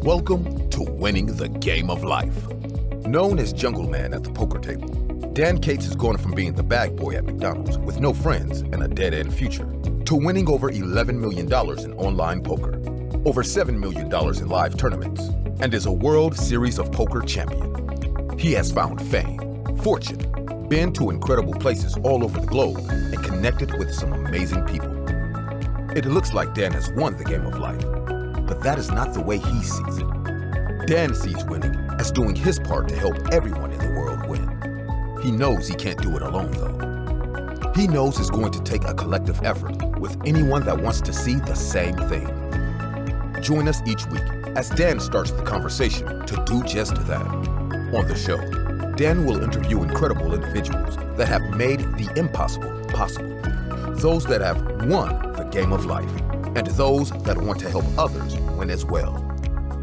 Welcome to Winning the Game of Life. Known as Jungleman at the poker table, Dan Cates has gone from being the bag boy at McDonald's with no friends and a dead-end future to winning over $11 million in online poker, over $7 million in live tournaments, and is a World Series of Poker champion. He has found fame, fortune, been to incredible places all over the globe, and connected with some amazing people. It looks like Dan has won the game of life, but that is not the way he sees it. Dan sees winning as doing his part to help everyone in the world win. He knows he can't do it alone, though. He knows it's going to take a collective effort with anyone that wants to see the same thing. Join us each week as Dan starts the conversation to do just that. On the show, Dan will interview incredible individuals that have made the impossible possible. Those that have won the game of life, and those that want to help others win as well.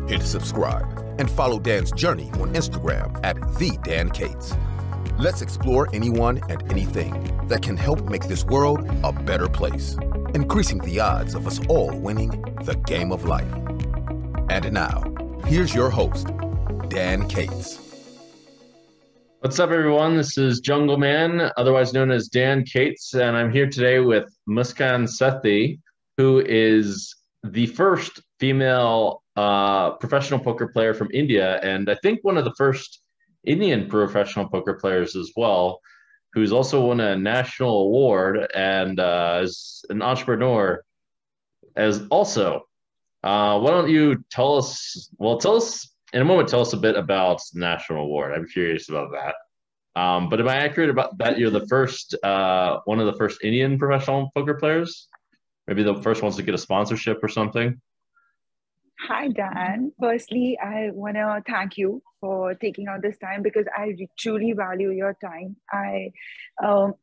Hit subscribe and follow Dan's journey on Instagram at @TheDanCates. Let's explore anyone and anything that can help make this world a better place, increasing the odds of us all winning the game of life. And now, here's your host, Dan Cates. What's up, everyone? This is Jungleman, otherwise known as Dan Cates, and I'm here today with Muskan Sethi, who is the first female professional poker player from India, and I think one of the first Indian professional poker players as well, who's also won a national award and is an entrepreneur as also. Why don't you tell us in a moment, tell us a bit about the national award. I'm curious about that. But am I accurate about that you're the first, one of the first Indian professional poker players? Maybe the first ones to get a sponsorship or something? Hi, Dan. Firstly, I want to thank you for taking out this time because I truly value your time. I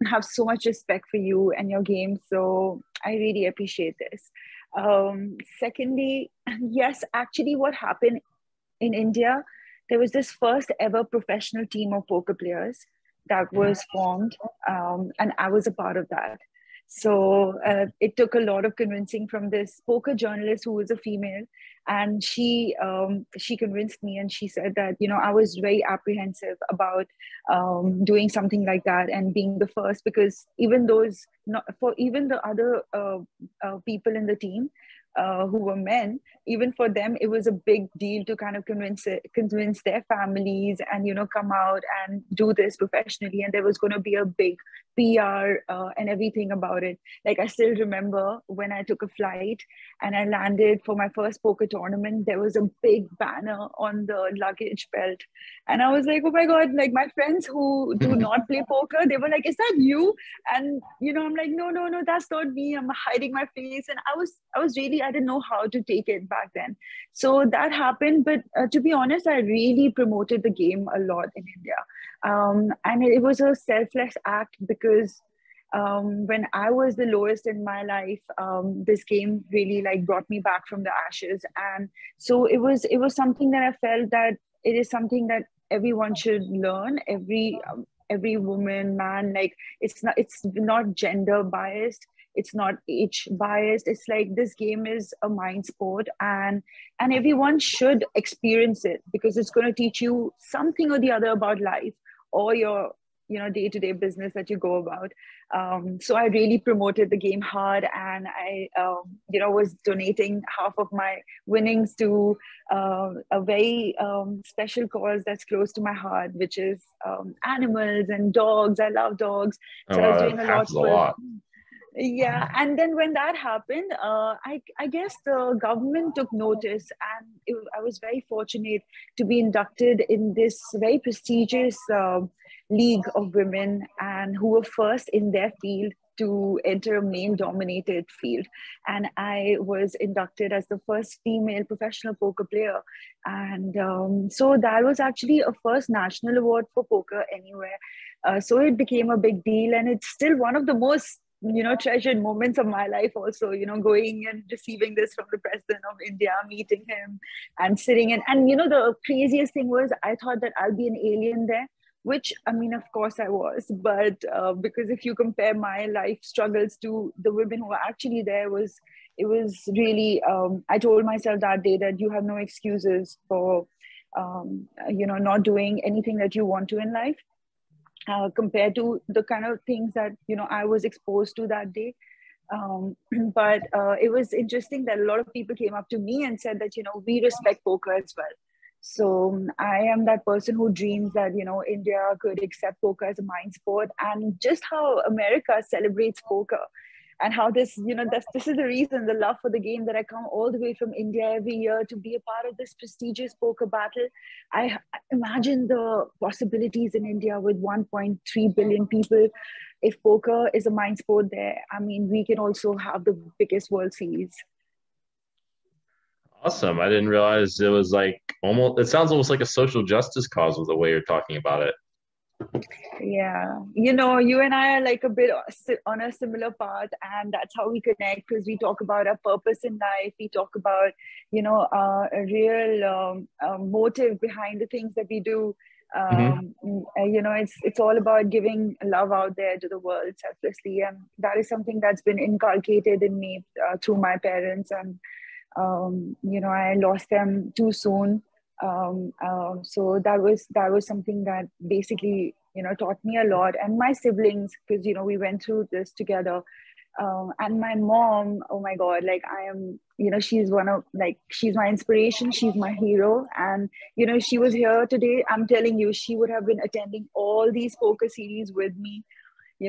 have so much respect for you and your game, so I really appreciate this. Secondly, yes, actually what happened in India, there was this first ever professional team of poker players that was formed, and I was a part of that. So it took a lot of convincing from this poker journalist who was a female, and she convinced me, and she said that, you know, I was very apprehensive about doing something like that and being the first, because even the other people in the team who were men, even for them it was a big deal to kind of convince their families and, you know, come out and do this professionally, and there was going to be a big PR and everything about it. Like, I still remember when I took a flight and I landed for my first poker tournament, there was a big banner on the luggage belt, and I was like, oh my god, like my friends who do not play poker, they were like, is that you? And, you know, I'm like, no, that's not me, I'm hiding my face. And I was really, I didn't know how to take it back then. So that happened. But to be honest, I really promoted the game a lot in India. And it was a selfless act because when I was the lowest in my life, this game really like brought me back from the ashes. And so it was something that I felt that it is something that everyone should learn. Every woman, man, like it's not gender biased. It's not age biased. It's like this game is a mind sport, and everyone should experience it because it's going to teach you something or the other about life or your, you know, day-to-day business that you go about. So I really promoted the game hard, and I, you know, was donating half of my winnings to a very special cause that's close to my heart, which is animals and dogs. I love dogs. So I was doing a lot for. Yeah, and then when that happened, I guess the government took notice, and I was very fortunate to be inducted in this very prestigious league of women, and who were first in their field to enter a male-dominated field. And I was inducted as the first female professional poker player. And so that was actually a first national award for poker anywhere. So it became a big deal, and it's still one of the most, you know, treasured moments of my life also, you know, going and receiving this from the president of India, meeting him and sitting in. And, you know, the craziest thing was I thought that I'll be an alien there, which, I mean, of course I was, but because if you compare my life struggles to the women who were actually there, was it was really, I told myself that day that you have no excuses for, not doing anything that you want to in life, compared to the kind of things that, I was exposed to that day. But it was interesting that a lot of people came up to me and said that, we respect poker as well. So I am that person who dreams that, India could accept poker as a mind sport, and just how America celebrates poker, and how this, this is the reason, the love for the game, that I come all the way from India every year to be a part of this prestigious poker battle. I imagine the possibilities in India with 1.3 billion people. If poker is a mind sport there, I mean, we can also have the biggest World Series. Awesome. I didn't realize it was like it sounds almost like a social justice cause with the way you're talking about it. Yeah, you and I are like a bit on a similar path, and that's how we connect, because we talk about our purpose in life. We talk about, a real motive behind the things that we do. It's all about giving love out there to the world selflessly, and that is something that's been inculcated in me through my parents. And I lost them too soon. So that was something that basically, taught me a lot. And my siblings, because, we went through this together. And my mom, oh my God, like I am, she's she's my inspiration. She's my hero. And, she was here today. I'm telling you, she would have been attending all these poker series with me.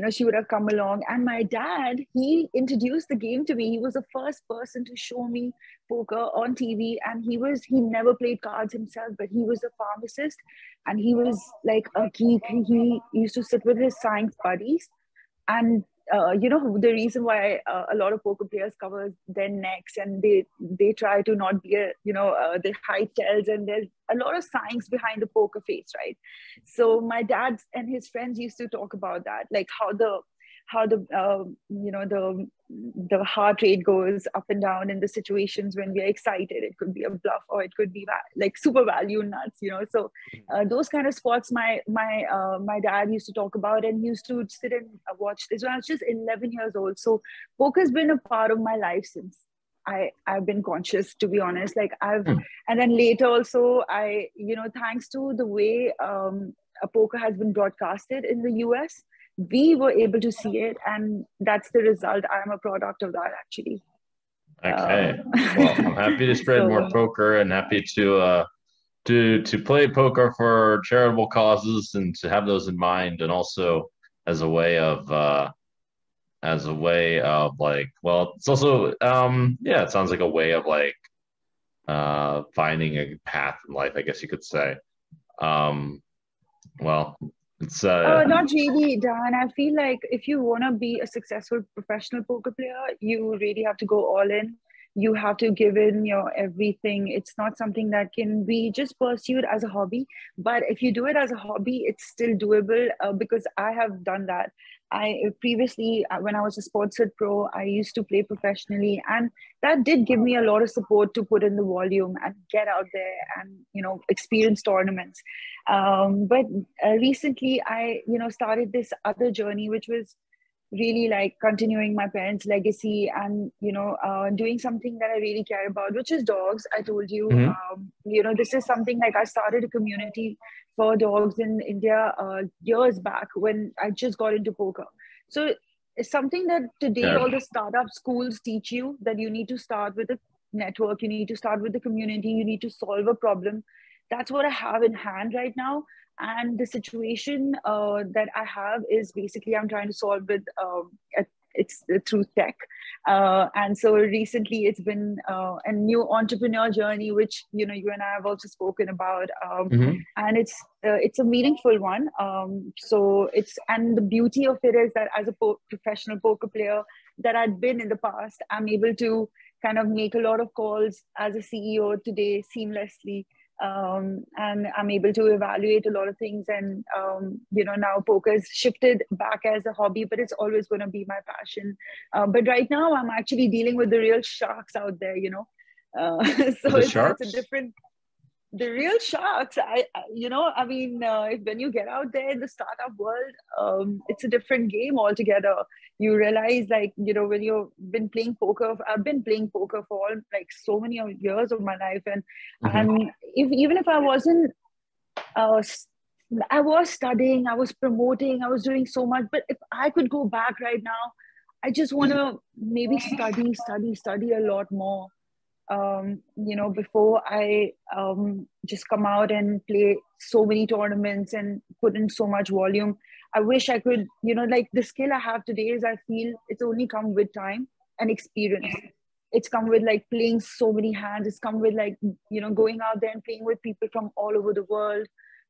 She would have come along. And my dad, he introduced the game to me. He was the first person to show me poker on TV. And he never played cards himself, but he was a pharmacist, and he was like a geek. He used to sit with his science buddies. And the reason why a lot of poker players cover their necks, and they try to not be they hide tells, and there's a lot of science behind the poker face, right? So my dad and his friends used to talk about that, like how the the heart rate goes up and down in the situations when we are excited. It could be a bluff, or it could be like super value nuts, so those kind of spots my dad used to talk about, and he used to sit and watch this when I was just 11 years old. So poker's been a part of my life since I've been conscious, to be honest. Like and then later also, I thanks to the way a poker has been broadcasted in the US, we were able to see it, and that's the result. I'm a product of that, actually. Okay. Well, I'm happy to spread more poker, and happy to play poker for charitable causes, and to have those in mind, and also as a way of like, well, it's also it sounds like a way of like finding a path in life, I guess you could say. Well, it's not really, Dan. I feel like if you want to be a successful professional poker player, you really have to go all in. You have to give in your everything. It's not something that can be just pursued as a hobby. But if you do it as a hobby, it's still doable, because I have done that. I previously, when I was a sports pro, I used to play professionally, and that did give me a lot of support to put in the volume and get out there and experience tournaments. But recently, I started this other journey, which was really like continuing my parents' legacy, and doing something that I really care about, which is dogs. I told you, this is something like I started a community for dogs in India years back when I just got into poker. So it's something that today all the startup schools teach you, that you need to start with a network, you need to start with the community, you need to solve a problem. That's what I have in hand right now. And the situation that I have is basically I'm trying to solve with it's through tech. And so recently it's been a new entrepreneur journey, which you and I have also spoken about. And it's a meaningful one. So and the beauty of it is that as a professional poker player that I'd been in the past, I'm able to kind of make a lot of calls as a CEO today seamlessly. And I'm able to evaluate a lot of things, and now poker's shifted back as a hobby, but it's always going to be my passion. But right now I'm actually dealing with the real sharks out there, so it's a different the real sharks. I mean, when you get out there in the startup world, it's a different game altogether. You realize, like, when you've been playing poker, I've been playing poker for all, like, so many years of my life, and even if I wasn't, I was studying, I was promoting, I was doing so much. But if I could go back right now, I just want to maybe study a lot more. Before I just come out and play so many tournaments and put in so much volume. I wish I could, like, the skill I have today is, I feel it's only come with time and experience. It's come with, like, playing so many hands. It's come with, like, going out there and playing with people from all over the world.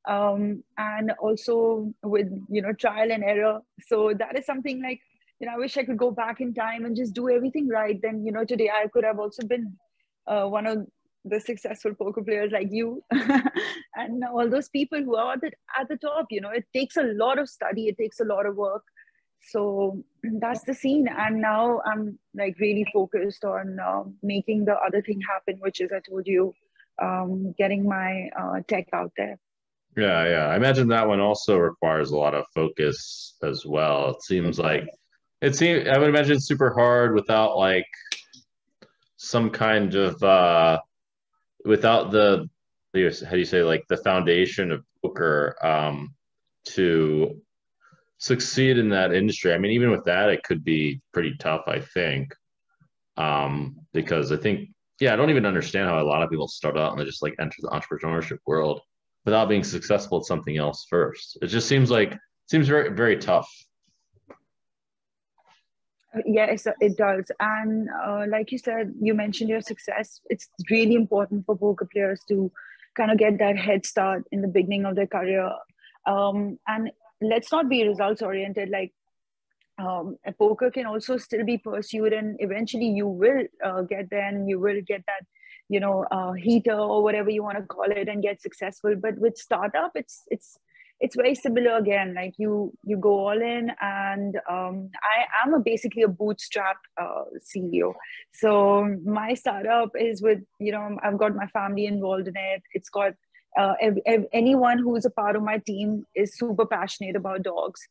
And also with, trial and error. So that is something, like, I wish I could go back in time and just do everything right. Then, today I could have also been one of the successful poker players like you and all those people who are at the top. It takes a lot of study, it takes a lot of work. So that's the scene. And now I'm, like, really focused on making the other thing happen, which is, I told you, getting my tech out there. Yeah. I imagine that one also requires a lot of focus as well. I would imagine it's super hard without, like, some kind of without the, how do you say, like, the foundation of poker to succeed in that industry. I mean, even with that, it could be pretty tough, I think, because I think, I don't even understand how a lot of people start out and they just, like, enter the entrepreneurship world without being successful at something else first. It just seems very, very tough. Yes, it does. And like you said, you mentioned your success. It's really important for poker players to kind of get that head start in the beginning of their career. And let's not be results oriented. Like, a poker can also still be pursued, and eventually you will get there, and you will get that, heater or whatever you want to call it, and get successful. But with startup, it's very similar again. Like, you go all in, and I am basically a bootstrap CEO. So my startup is with, I've got my family involved in it. It's got anyone who's a part of my team is super passionate about dogs.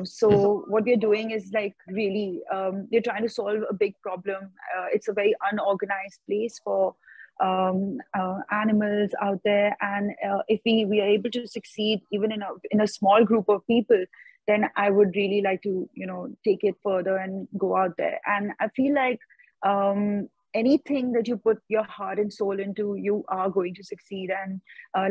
So what we're doing is, like, really, we're trying to solve a big problem. It's a very unorganized place for animals out there, and if we are able to succeed even in a small group of people, then I would really like to, take it further and go out there. And I feel like anything that you put your heart and soul into, you are going to succeed. And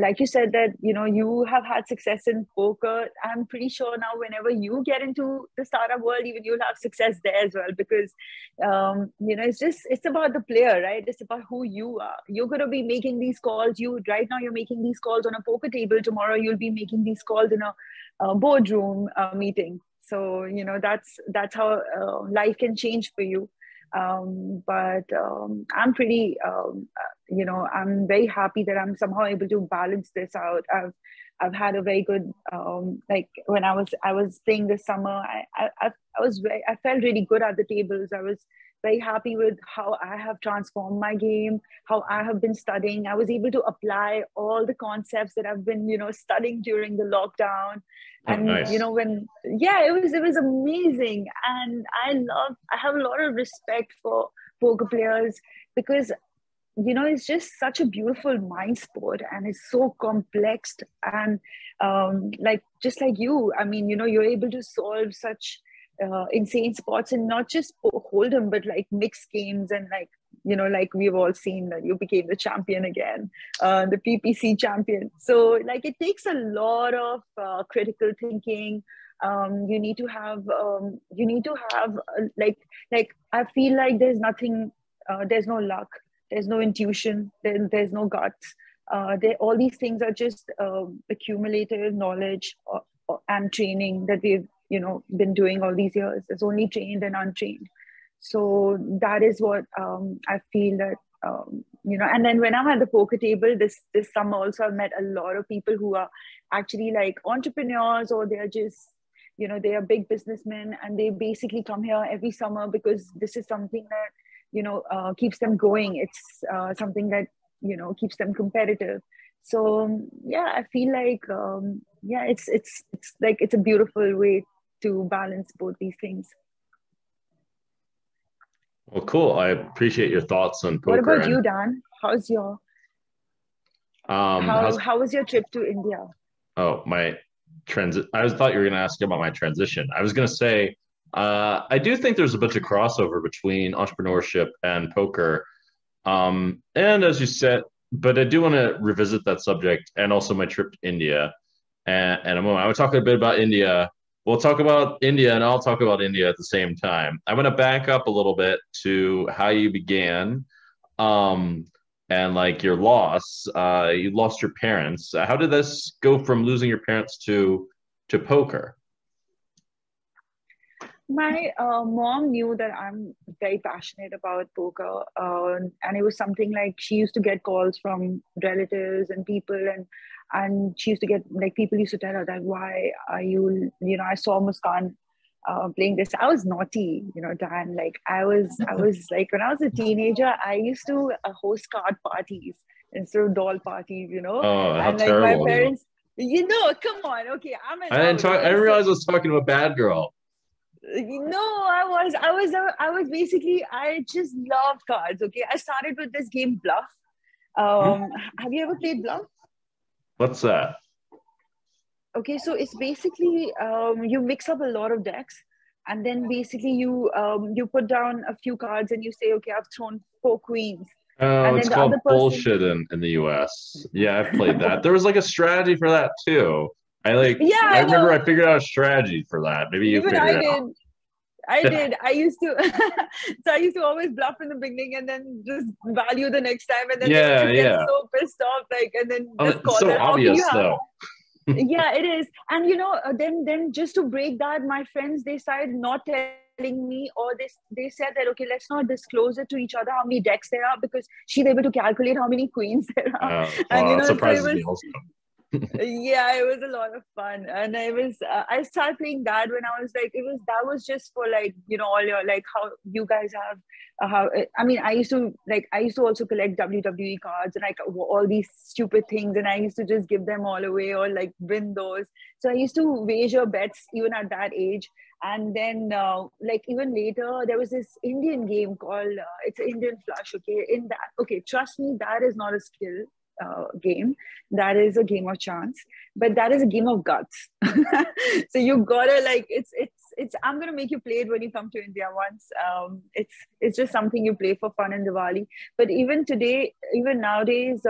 like you said that, you have had success in poker. I'm pretty sure now whenever you get into the startup world, even you'll have success there as well, because, it's about the player, right? It's about who you are. You're going to be making these calls. Right now you're making these calls on a poker table. Tomorrow you'll be making these calls in a boardroom meeting. So, that's how life can change for you. But I'm pretty, I'm very happy that I'm somehow able to balance this out. I've had a very good, like, when I was playing this summer, I felt really good at the tables. I was very happy with how I have transformed my game, how I have been studying. I was able to apply all the concepts that I've been, studying during the lockdown. And, nice. It was amazing. And I have a lot of respect for poker players, because, it's just such a beautiful mind sport, and it's so complex. And just like you, I mean, you're able to solve such insane spots, and not just Hold'em, but like mixed games, and like, like we've all seen that you became the champion again, the PPC champion. So, like, it takes a lot of critical thinking. You need to have like I feel like there's nothing, there's no luck, there's no intuition, there's no guts. All these things are just accumulated knowledge and training that we've been doing all these years. It's only trained and untrained. So that is what I feel that and then when I'm at the poker table this summer also, I've met a lot of people who are actually like entrepreneurs, or they're just they are big businessmen, and they basically come here every summer because this is something that keeps them going. It's something that keeps them competitive. So yeah, I feel like yeah, it's like it's a beautiful way to balance both these things. Well, cool. I appreciate your thoughts on What poker. about you, Dan? How's your How's how was your trip to India? my transit? I thought you were going to ask about my transition. I was going to say, I do think there's a bunch of crossover between entrepreneurship and poker. And as you said, but I do want to revisit that subject and also my trip to India. And a moment, I would talk a bit about India. We'll talk about India and I'll talk about India at the same time. I'm going to back up a little bit to how you began. Um, and like your loss, you lost your parents. How did this go from losing your parents to poker? My mom knew that I'm very passionate about poker, and it was something like she used to get calls from relatives and people, and she used to get like people used to tell her that why are you I saw Muskan playing this. I was naughty, Dan. Like I was like when I was a teenager, I used to host card parties instead of doll parties, Oh, how and like my terrible of you. parents. Come on, okay, I'm I didn't allowed, talk. I okay, didn't so realize I was talking to a bad girl. no, I was basically, I just loved cards. Okay, I started with this game Bluff. Hmm? Have you ever played Bluff? What's that? Okay, so it's basically you mix up a lot of decks, and then basically you put down a few cards and you say, okay, I've thrown four queens, Oh, and it's then the other called person, bullshit in the US. Yeah, I've played that. There was like a strategy for that too. yeah, I I remember know. I figured out a strategy for that. Maybe you Even figured I it did. I out. did. I used to, so I used to always bluff in the beginning and then just value the next time, and then they would Yeah, just get yeah. so pissed off, like, and then just It's call so that. How can you obvious have? though. Yeah, it is. And then just to break that, my friends, they started not telling me, or they said that okay, let's not disclose it to each other how many decks there are, because she's able to calculate how many queens there are, and Well, that so it surprises me was, also. yeah, it was a lot of fun. And I started playing that when I was like, that was just for like all your, like how you guys have how I mean, I used to also collect WWE cards and like all these stupid things, and I used to just give them all away or like win those. So I used to wager bets even at that age. And then like even later there was this Indian game called it's an Indian flush. Okay, in that, okay, trust me, that is not a skill game. That is a game of chance, but that is a game of guts. So you gotta, like, it's I'm gonna make you play it when you come to India once. It's just something you play for fun in Diwali. But even today, even nowadays,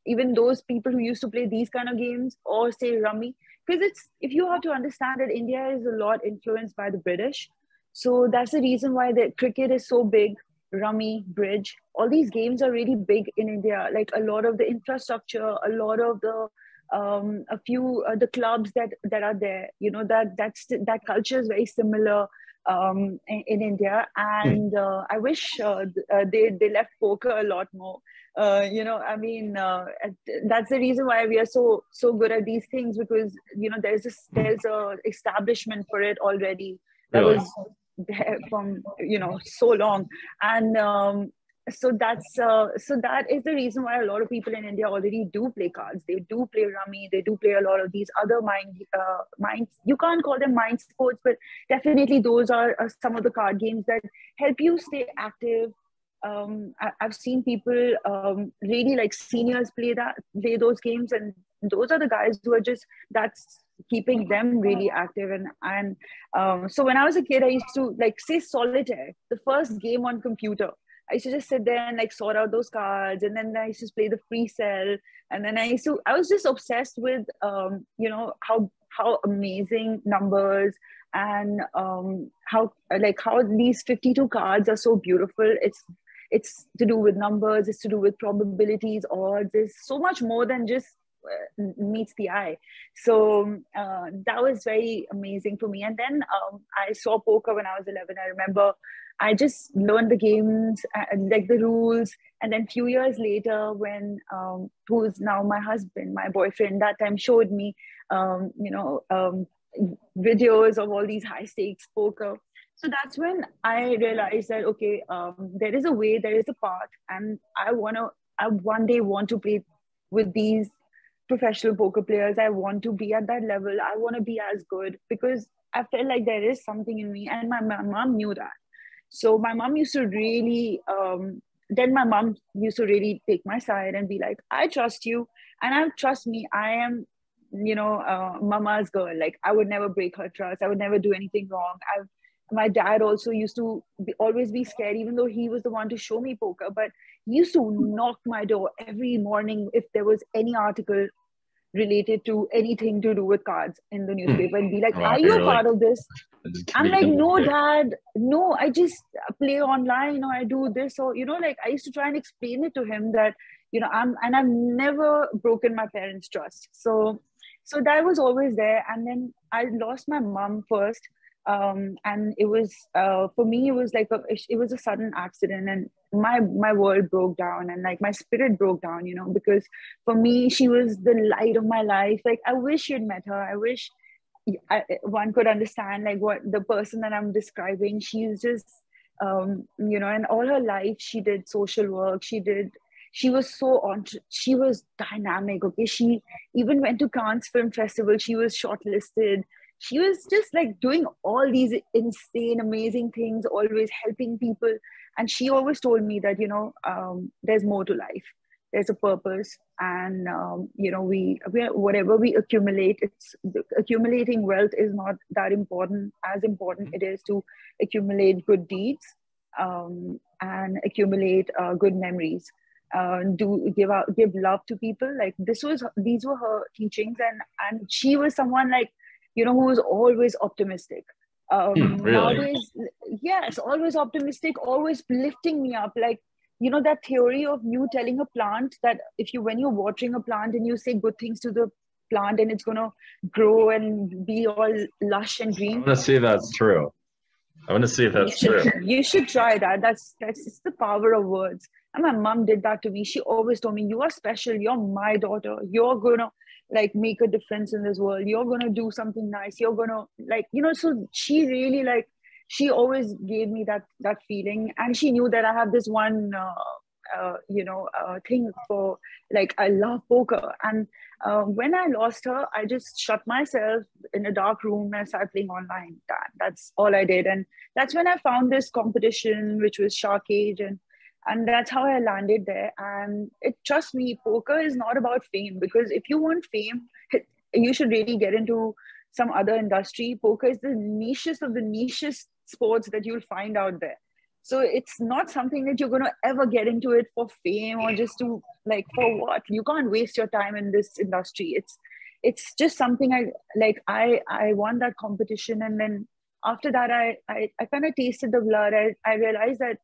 even those people who used to play these kind of games or say rummy, because it's, if you have to understand that India is a lot influenced by the British, so that's the reason why the cricket is so big. Rummy, bridge, all these games are really big in India. Like a lot of the infrastructure, a lot of the a few the clubs that are there. That culture is very similar in India, Hmm. and I wish they left poker a lot more. I mean, that's the reason why we are so good at these things, because there's a establishment for it already that Really? was there from so long. And so that is the reason why a lot of people in India already do play cards. They do play rummy, they do play a lot of these other minds, you can't call them mind sports, but definitely those are some of the card games that help you stay active. I've seen people, really like seniors, play those games, and those are the guys who are just, that's keeping them really active. And so when I was a kid, I used to like say solitaire, the first game on computer. I used to just sit there and like sort out those cards, and then I used to play the free cell. And then I was just obsessed with how amazing numbers, and how these 52 cards are so beautiful. It's to do with numbers, it's to do with probabilities, odds. There's so much more than just meets the eye. So that was very amazing for me. And then I saw poker when I was 11. I remember I just learned the games, like the rules. And then few years later, when who's now my husband, my boyfriend, that time showed me, um, you know, um, videos of all these high stakes poker. So that's when I realized that, okay, there is a way, there is a path, and I want to I one day want to play with these professional poker players. I want to be at that level. I want to be as good, because I felt like there is something in me, and my mom knew that. So my mom used to really, then my mom used to really take my side and be like, I trust you, and I trust me. I am, mama's girl. Like, I would never break her trust. I would never do anything wrong. My dad also used to always be scared, even though he was the one to show me poker, but he used to knock my door every morning if there was any article related to anything to do with cards in the newspaper, and be like, Wow, are you a like, part of this? I'm like, no, dad, no, I just play online, or I do this, or, like, I used to try and explain it to him that, I've never broken my parents' trust. So that was always there. And then I lost my mom first. And it was, for me, it was like, it was a sudden accident, and my world broke down, and like my spirit broke down, because for me, she was the light of my life. Like, I wish you'd met her. I wish one could understand like what the person that I'm describing. She's just, and all her life she did social work. She was she was dynamic. Okay. She even went to Cannes Film Festival. She was shortlisted. She was just like doing all these insane, amazing things, always helping people. And she always told me that, there's more to life. There's a purpose. And, we whatever we accumulate, accumulating wealth is not that important. As important it is to accumulate good deeds, and accumulate good memories. Give love to people. Like, these were her teachings. And she was someone like, who was always optimistic. Really? Nowadays, yes, always optimistic, always lifting me up. Like, that theory of you telling a plant that when you're watering a plant and you say good things to the plant, and it's going to grow and be all lush and green. I want to see if that's true. I want to see if that's true. You should try that. That's it's the power of words. And my mom did that to me. She always told me, you are special. You're my daughter. You're going to like make a difference in this world. You're going to do something nice. You're going to like, so she really like, she always gave me that feeling. And she knew that I have this one, thing for like, I love poker. And when I lost her, I just shut myself in a dark room and started playing online. That's all I did. And that's when I found this competition, which was Shark Age. And that's how I landed there. And trust me, poker is not about fame, because if you want fame, you should really get into some other industry. Poker is the nichest of the nichest sports that you'll find out there. So it's not something that you're going to ever get into it for fame, or just to like, for what? You can't waste your time in this industry. It's just something I won that competition. And then after that, I kind of tasted the blood. I realized that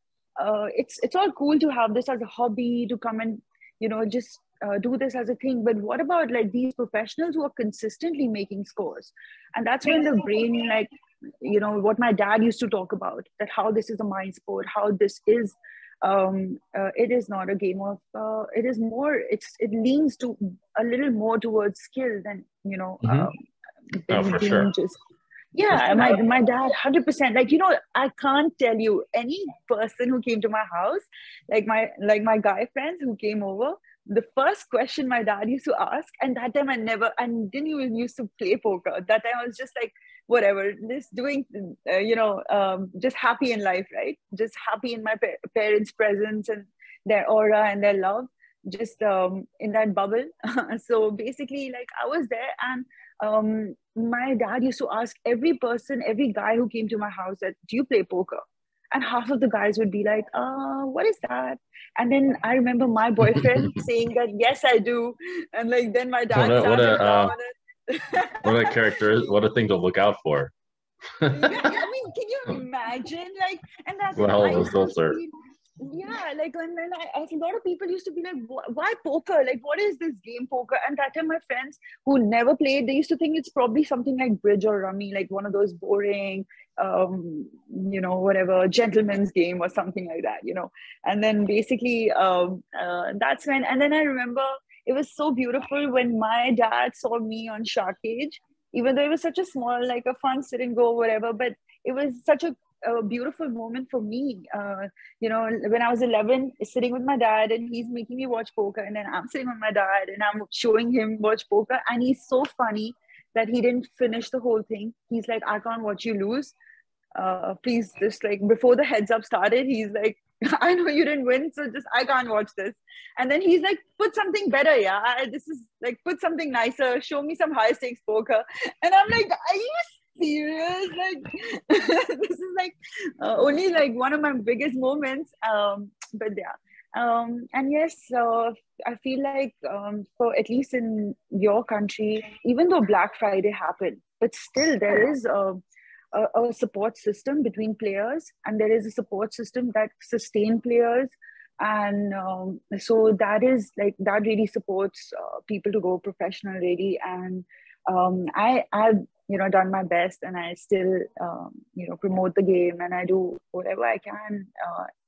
it's all cool to have this as a hobby, to come and, just do this as a thing. But what about like these professionals who are consistently making scores? And that's when the brain, like, what my dad used to talk about, that how this is a mind sport, how this is, it is not a game of, it is more, it leans to a little more towards skill than, for sure. Just, yeah, my dad, 100%. Like, I can't tell you any person who came to my house, like my guy friends who came over, the first question my dad used to ask, and that time I didn't even used to play poker. That time I was just like, whatever, just doing, just happy in life, right? Just happy in my parents' presence and their aura and their love, just in that bubble. So basically, like, I was there, and my dad used to ask every guy who came to my house that, do you play poker? And half of the guys would be like, what is that? And then I remember my boyfriend saying that, yes, I do. And like, then my dad sat him down. What a character, what a thing to look out for. Yeah, I mean, can you imagine? Like, and that's yeah, like when a lot of people used to be like, why poker? Like, what is this game, poker? And that time my friends who never played, they used to think it's probably something like bridge or rummy, like one of those boring, whatever, gentleman's game or something like that, And then basically, that's when, and then I remember it was so beautiful when my dad saw me on Shark Cage, even though it was such a small, like a fun sit and go, whatever, but it was such a a beautiful moment for me. When I was 11, sitting with my dad, and he's making me watch poker, and then I'm sitting with my dad, and I'm showing him watch poker, and he's so funny that he didn't finish the whole thing. He's like, I can't watch you lose. Please, just like before the heads up started, he's like, I know you didn't win, so just I can't watch this. And then he's like, put something better, yeah. This is like, put something nicer. Show me some high stakes poker. And I'm like, are you serious? Like, this is like only like one of my biggest moments. But yeah. And yes, I feel like for at least in your country, even though Black Friday happened, but still there is a support system between players, and there is a support system that sustain players, and so that is like that really supports people to go professional really. And I've done my best, and I still promote the game, and I do whatever I can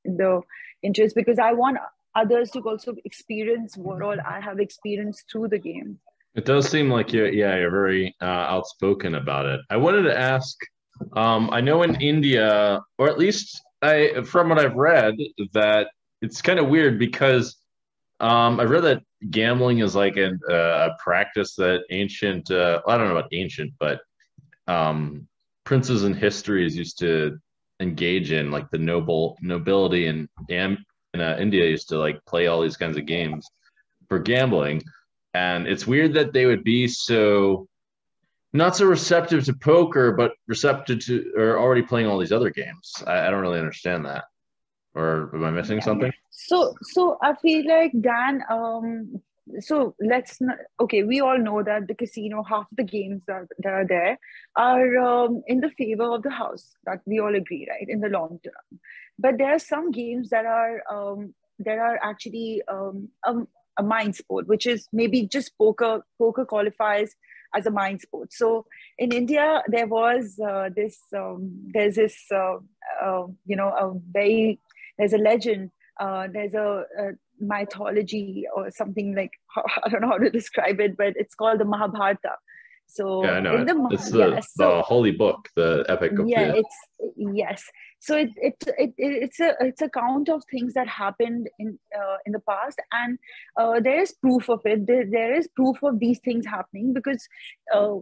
in the interest, because I want others to also experience what all I have experienced through the game. It does seem like you're very outspoken about it. I wanted to ask, I know in India, or at least from what I've read, that it's kind of weird because I've read that gambling is like a practice that ancient, I don't know about ancient, but princes and histories used to engage in, like the nobility in India used to like play all these kinds of games for gambling. And it's weird that they would be so not so receptive to poker, but receptive to or already playing all these other games. I don't really understand that. Or am I missing something? So I feel like, Dan, so let's not, okay, we all know that the casino, half the games that are there are in the favor of the house, that we all agree, right, in the long term. But there are some games that are actually a mind sport, which is maybe just poker qualifies as a mind sport. So in India, there was there's a legend, there's a mythology or something, like, I don't know how to describe it, but it's called the Mahabharata. So yeah, I know. It's the holy book, the epic of yes. So it's a count of things that happened in the past, and there is proof of it. There is proof of these things happening, because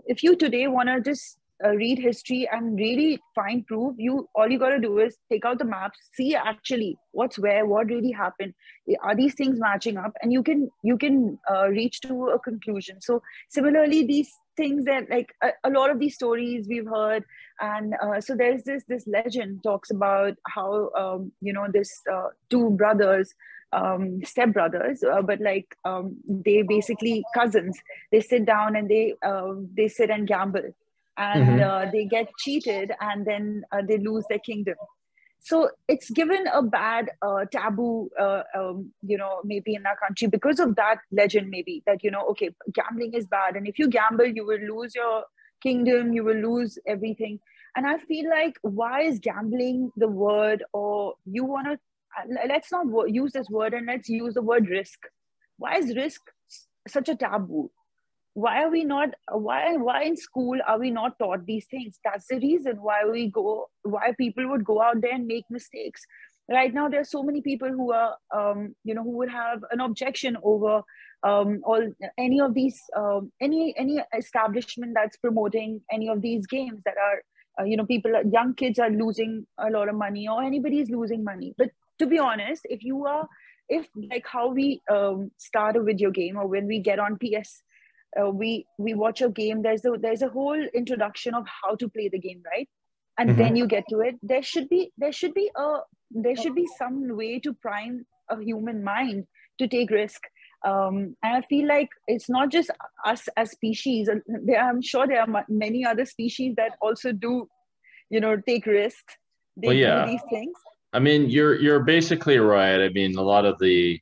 if you today want to just read history and really find proof, all you got to do is take out the maps, see actually what's where, what really happened, are these things matching up, and you can reach to a conclusion. So similarly, these things that, like, a lot of these stories we've heard, and so there's this legend talks about how this two brothers, step brothers, but like they basically cousins, they sit down and they sit and gamble, and they get cheated, and then they lose their kingdom. So it's given a bad taboo, maybe in our country, because of that legend, maybe that, okay, gambling is bad, and if you gamble, you will lose your kingdom, you will lose everything. And I feel like, why is gambling the word, or you want to, let's not use this word, and let's use the word risk. Why is risk such a taboo? Why are we not, why in school are we not taught these things? That's the reason why why people would go out there and make mistakes. Right now, there's so many people who are, who would have an objection over any of these, any establishment that's promoting any of these games that are, young kids are losing a lot of money, or anybody is losing money. But to be honest, if like how we start a video game, or when we get on PS, we watch a game, there's a whole introduction of how to play the game, right? And then you get to it. There should be some way to prime a human mind to take risk. And I feel like it's not just us as species. I'm sure there are many other species that also do, take risks. They do these things. I mean, you're basically right. I mean, a lot of the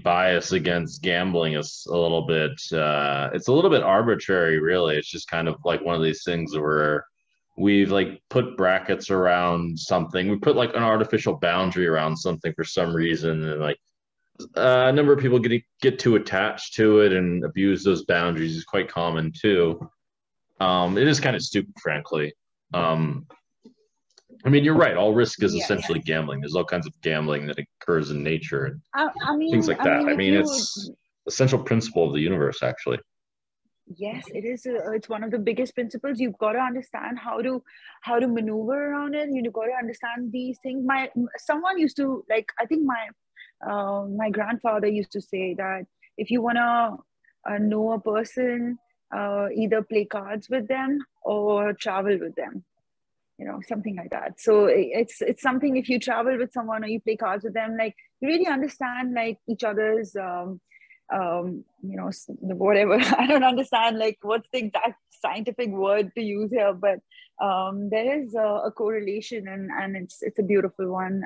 bias against gambling is a little bit it's a little bit arbitrary, really. It's just kind of like one of these things where we've like put brackets around something. We put like an artificial boundary around something for some reason, and like a number of people get too attached to it and abuse those boundaries is quite common too. It is kind of stupid, frankly. I mean, you're right. All risk is Yes. essentially gambling. There's all kinds of gambling that occurs in nature and I things mean, like that. I if mean, you, it's essential principle of the universe, actually. yes, it is. It's one of the biggest principles. You've got to understand how to maneuver around it. You've got to understand these things. Someone used to, like, I think my grandfather used to say that if you wanna know a person, either play cards with them or travel with them. Something like that. So it's something, if you travel with someone or you play cards with them, like, you really understand, like, each other's whatever. I don't understand, like, what's the exact scientific word to use here, but there is a correlation, and it's a beautiful one.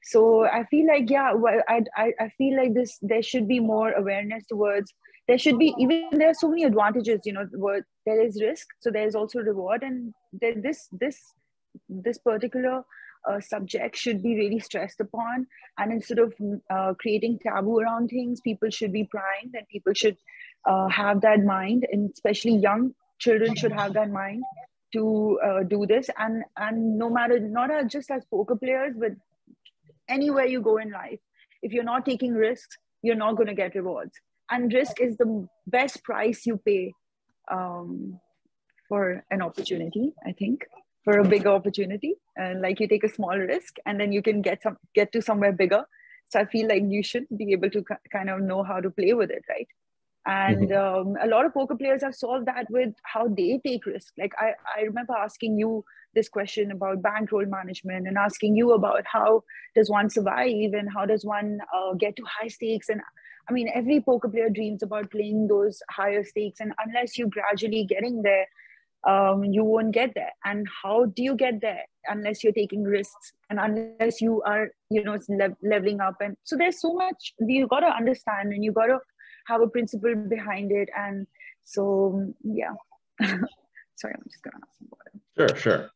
So I feel like, yeah, well, I feel like there should be more awareness towards, there should be, even there are so many advantages, where there is risk, so there's also reward, and this particular subject should be really stressed upon. And instead of creating taboo around things, people should be primed, and people should have that mind, and especially young children should have that mind to do this. And no matter, not just as poker players, but anywhere you go in life, if you're not taking risks, you're not going to get rewards. And risk is the best price you pay for an opportunity, I think, for a bigger opportunity. And like, you take a small risk and then you can get to somewhere bigger. So I feel like you should be able to kind of know how to play with it, right? And a lot of poker players have solved that with how they take risks. Like, I remember asking you this question about bankroll management, and asking you about how does one survive, and how does one get to high stakes. And I mean, every poker player dreams about playing those higher stakes, and unless you gradually getting there, you won't get there. And how do you get there unless you're taking risks, and unless you are, leveling up? And so there's so much you got to understand, and you got to have a principle behind it. And so, yeah. Sorry, I'm just gonna ask some water. Sure.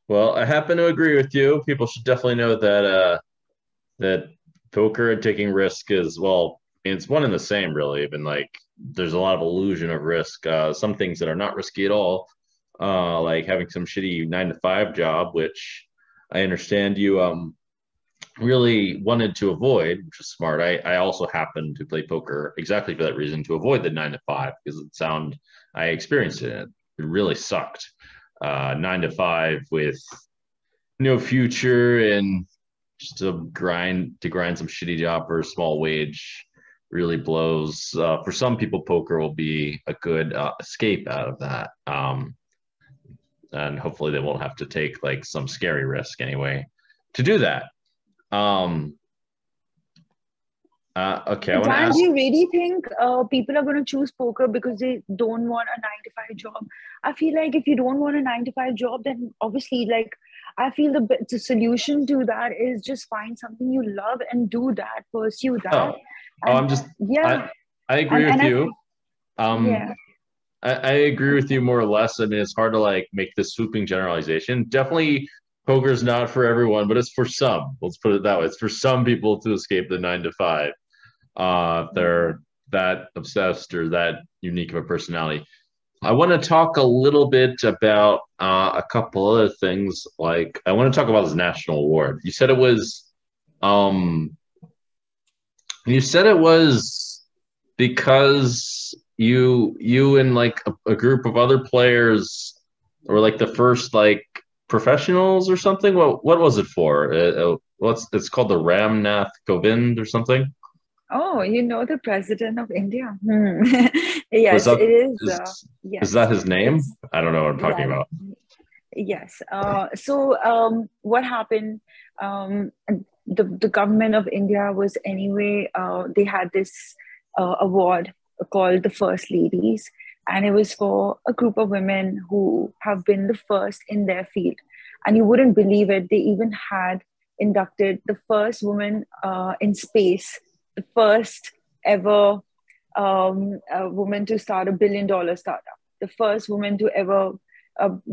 Well, I happen to agree with you. People should definitely know that that poker and taking risk is, well, it's one and the same, really. Even like, there's a lot of illusion of risk. Some things that are not risky at all, like having some shitty 9-to-5 job, which I understand you really wanted to avoid, which is smart. I also happen to play poker exactly for that reason, to avoid the 9-to-5, because I experienced it. It really sucked. 9-to-5 with no future, and just to grind some shitty job for a small wage really blows. For some people, poker will be a good escape out of that. And hopefully they won't have to take like some scary risk anyway to do that. Okay, I want to Dan, ask. do you really think people are going to choose poker because they don't want a 9-to-5 job? I feel like if you don't want a 9-to-5 job, then obviously, like, I feel the solution to that is just find something you love and do that, pursue that. I'm just, yeah. I agree with you. Yeah. I agree with you more or less. I mean, it's hard to like make this swooping generalization. Definitely, poker is not for everyone, but it's for some. Let's put it that way. It's for some people to escape the 9-to-5. They're that obsessed or that unique of a personality. I want to talk a little bit about a couple other things. Like, I want to talk about this national award. You said it was because you and like a group of other players were like the first like professionals or something. What was it for? It's called the Ramnath Kovind or something. Oh, you know the president of India. Yes, it is. Yes. Is that his name? I don't know what I'm talking about. Yes. So what happened? The government of India was anyway. They had this award called the First Ladies, and it was for a group of women who have been the first in their field. And you wouldn't believe it. They even had inducted the first woman in space, the first ever woman to start a $1 billion startup, the first woman to ever,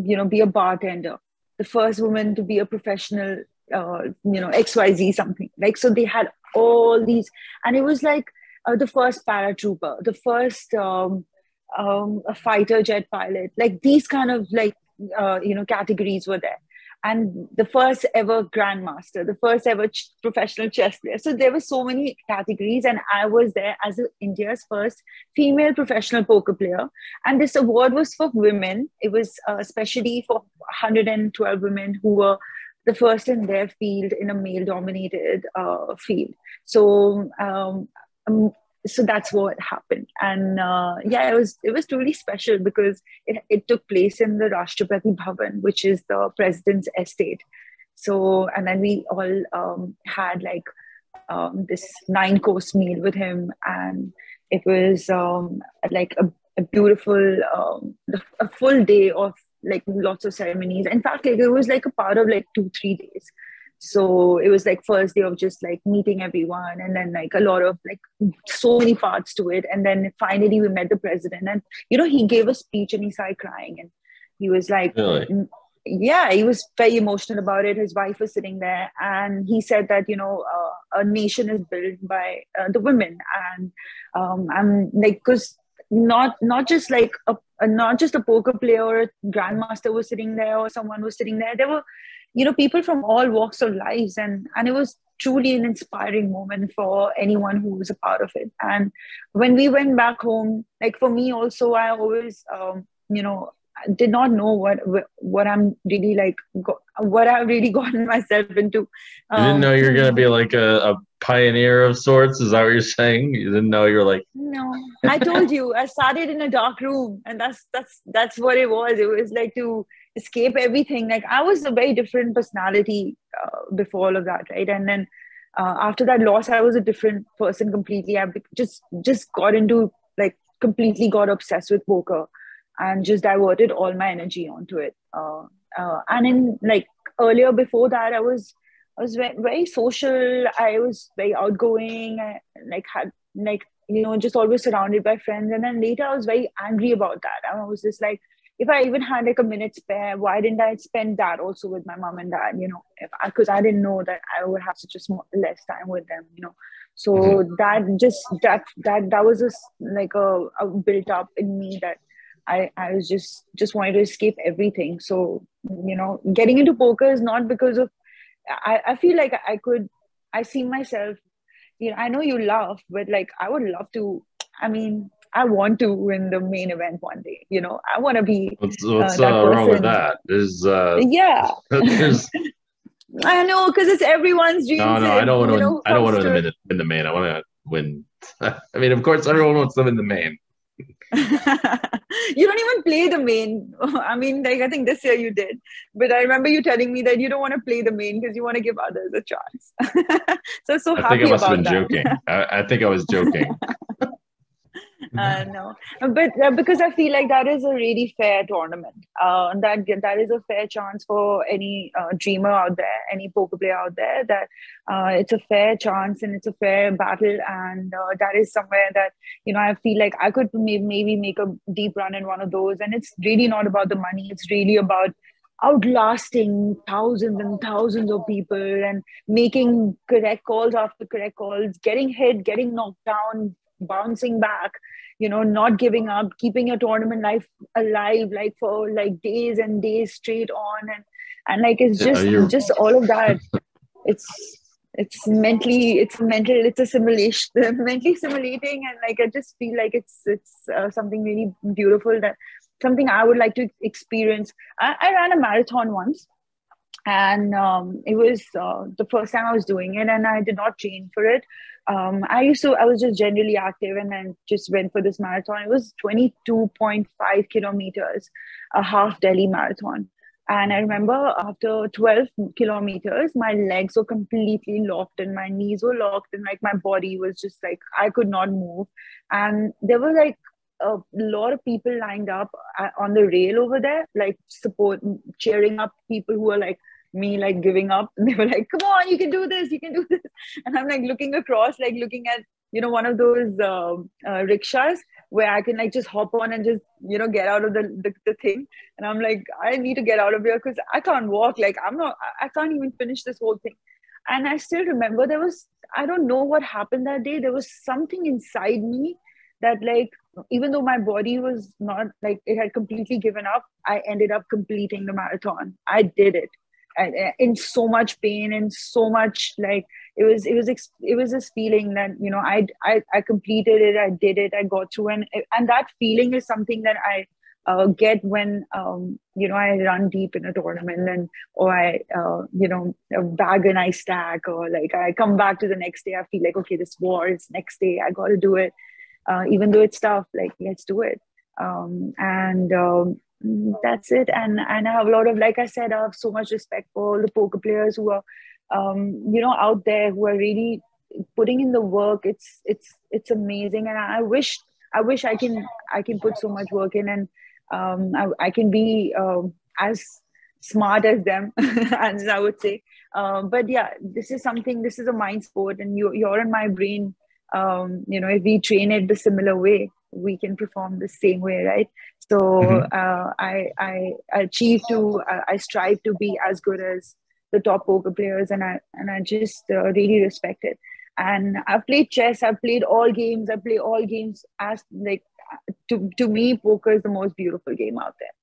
be a bartender, the first woman to be a professional, XYZ something. Like, so they had all these, and it was like the first paratrooper, the first a fighter jet pilot, like these kind of like, categories were there. and the first ever grandmaster, the first ever professional chess player. So there were so many categories, and I was there as India's first female professional poker player. And this award was for women. It was especially for 112 women who were the first in their field in a male-dominated field. So so that's what happened. And yeah, it was truly special because it took place in the Rashtrapati Bhavan, which is the president's estate. So, and then we all had like this 9-course meal with him, and it was like a beautiful, a full day of like lots of ceremonies. In fact, like it was like a part of like 2-3 days. So it was like first day of just like meeting everyone, and then like a lot of like so many parts to it. And then finally we met the president, and he gave a speech and he started crying, and he was like, really? Yeah, he was very emotional about it. His wife was sitting there, and he said that a nation is built by the women. And I'm like, because not just like not just a poker player or a grandmaster was sitting there or someone was sitting there. There were people from all walks of lives, and it was truly an inspiring moment for anyone who was a part of it. And when we went back home, like for me also, I always did not know what I'm really like what I've really gotten myself into. You didn't know you're gonna be like a pioneer of sorts? Is that what you're saying? You didn't know you're like... No, I told you I started in a dark room, and that's what it was. It was like to escape everything. Like I was a very different personality before all of that, right? And then after that loss, I was a different person completely. I just got into like completely got obsessed with poker, and just diverted all my energy onto it. And in like earlier before that, I was very, very social. I was very outgoing. I like had like just always surrounded by friends. And then later I was very angry about that. I was just like, if I even had like a minute spare, why didn't I spend that also with my mom and dad? Because I didn't know that I would have such a less time with them. So that was just like a built up in me that I was just wanted to escape everything. So getting into poker is not because of... I feel like I see myself. I know you laugh, but like I would love to. I mean, I want to win the main event one day. I want to be what's that person. wrong with that? Yeah. There's... I know, because it's everyone's dream. No, I don't want to. I don't want to win the main. I want to win. I mean, of course, everyone wants to win the main. You don't even play the main. I mean, like I think this year you did, but I remember you telling me that you don't want to play the main because you want to give others a chance. So I happy think I must have been that. Joking. I think I was joking. No, but because I feel like that is a really fair tournament. That is a fair chance for any dreamer out there, any poker player out there. That it's a fair chance and it's a fair battle, and that is somewhere that I feel like I could maybe make a deep run in one of those. And it's really not about the money; it's really about outlasting thousands and thousands of people and making correct calls after correct calls, getting hit, getting knocked down, bouncing back, not giving up, keeping your tournament life alive, like for like days and days straight on. And like, it's just all of that. It's a simulation, mentally simulating. And like, I just feel like it's something really beautiful, that something I would like to experience. I ran a marathon once, and it was the first time I was doing it, and I did not train for it. I was just generally active, and then just went for this marathon. It was 22.5 kilometers, a half Delhi marathon. And I remember after 12 kilometers, my legs were completely locked and my knees were locked, and like my body was just like, I could not move. And there were like a lot of people lined up on the rail over there, like cheering up people who were like me, like giving up. And they were like, come on, you can do this, you can do this. And I'm like looking across, like looking at, one of those rickshaws where I can like just hop on and just, get out of the thing. And I'm like, I need to get out of here because I can't walk. Like I can't even finish this whole thing. And I still remember I don't know what happened that day. There was something inside me that like, even though my body was not like, it had completely given up, I ended up completing the marathon. I did it. in so much pain and so much like it was this feeling that I completed it, I did it, I got through, and that feeling is something that I get when I run deep in a tournament, and or I bag an ice stack, or like I come back to the next day, I feel like, okay, this war is next day, I got to do it, even though it's tough, like let's do it. And that's it. And I have a lot of, like I said, I have so much respect for all the poker players who are out there, who are really putting in the work. It's amazing, and I wish I can put so much work in, and I can be as smart as them, as I would say. But yeah, this is a mind sport, and you're in my brain. If we train it the similar way, we can perform the same way, right? So I strive to be as good as the top poker players, and I just really respect it. And I've played chess, I've played all games, I play all games. As like to me, poker is the most beautiful game out there.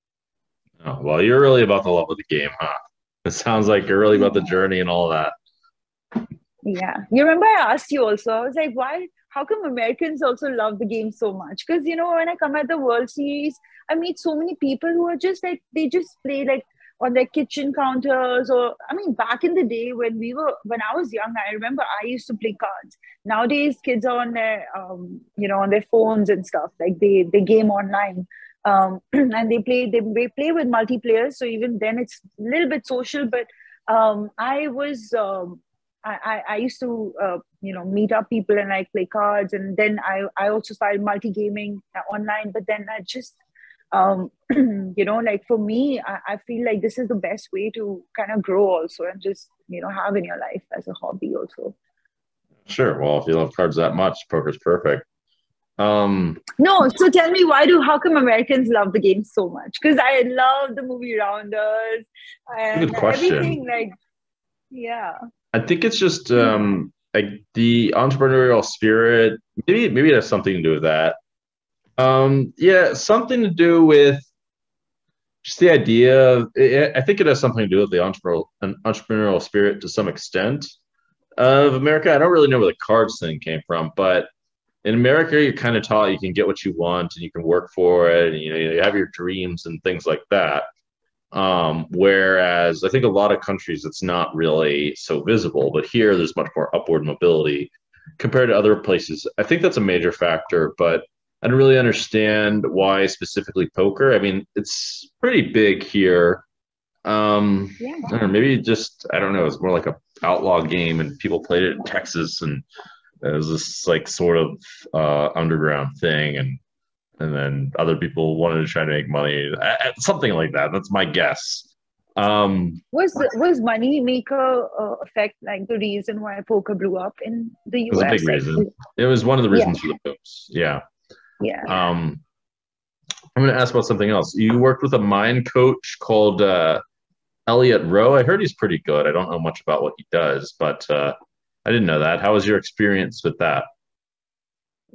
Oh, well, you're really about the love of the game, huh? It sounds like you're really about the journey and all that. Yeah. You remember I asked you also, I was like, how come Americans also love the game so much? Because, when I come at the World Series, I meet so many people who are just like, they just play like on their kitchen counters, or, I mean, back in the day when I was young, I remember I used to play cards. Nowadays, kids are on their, on their phones and stuff, like they game online. And they play with multiplayer. So even then it's a little bit social, but I used to, meet up people and like play cards. And then I also started multi-gaming online, but then I just, like for me, I feel like this is the best way to kind of grow also, and just, have in your life as a hobby also. Sure. Well, if you love cards that much, poker's perfect. No, so tell me, how come Americans love the game so much? Because I love the movie Rounders and Good question. Everything, like, yeah. I think it's just like the entrepreneurial spirit. Maybe it has something to do with that. Yeah, something to do with just the idea. I think it has something to do with the entrepreneurial spirit to some extent of America. I don't really know where the cards thing came from, but in America, you're kind of taught you can get what you want and you can work for it, and you have your dreams and things like that. Whereas I think a lot of countries, it's not really so visible, but here there's much more upward mobility compared to other places. I think that's a major factor, but I don't really understand why specifically poker. I mean, it's pretty big here. I don't know, maybe just, I don't know, it's more like a outlaw game, and people played it in Texas, and it was this like sort of underground thing, and then other people wanted to try to make money, something like that. That's my guess. Was money maker effect like the reason why poker blew up in the US? It was a big reason. It was one of the reasons for the booms. Yeah. I'm going to ask about something else. You worked with a mind coach called Elliot Rowe. I heard he's pretty good. I don't know much about what he does, but I didn't know that. How was your experience with that?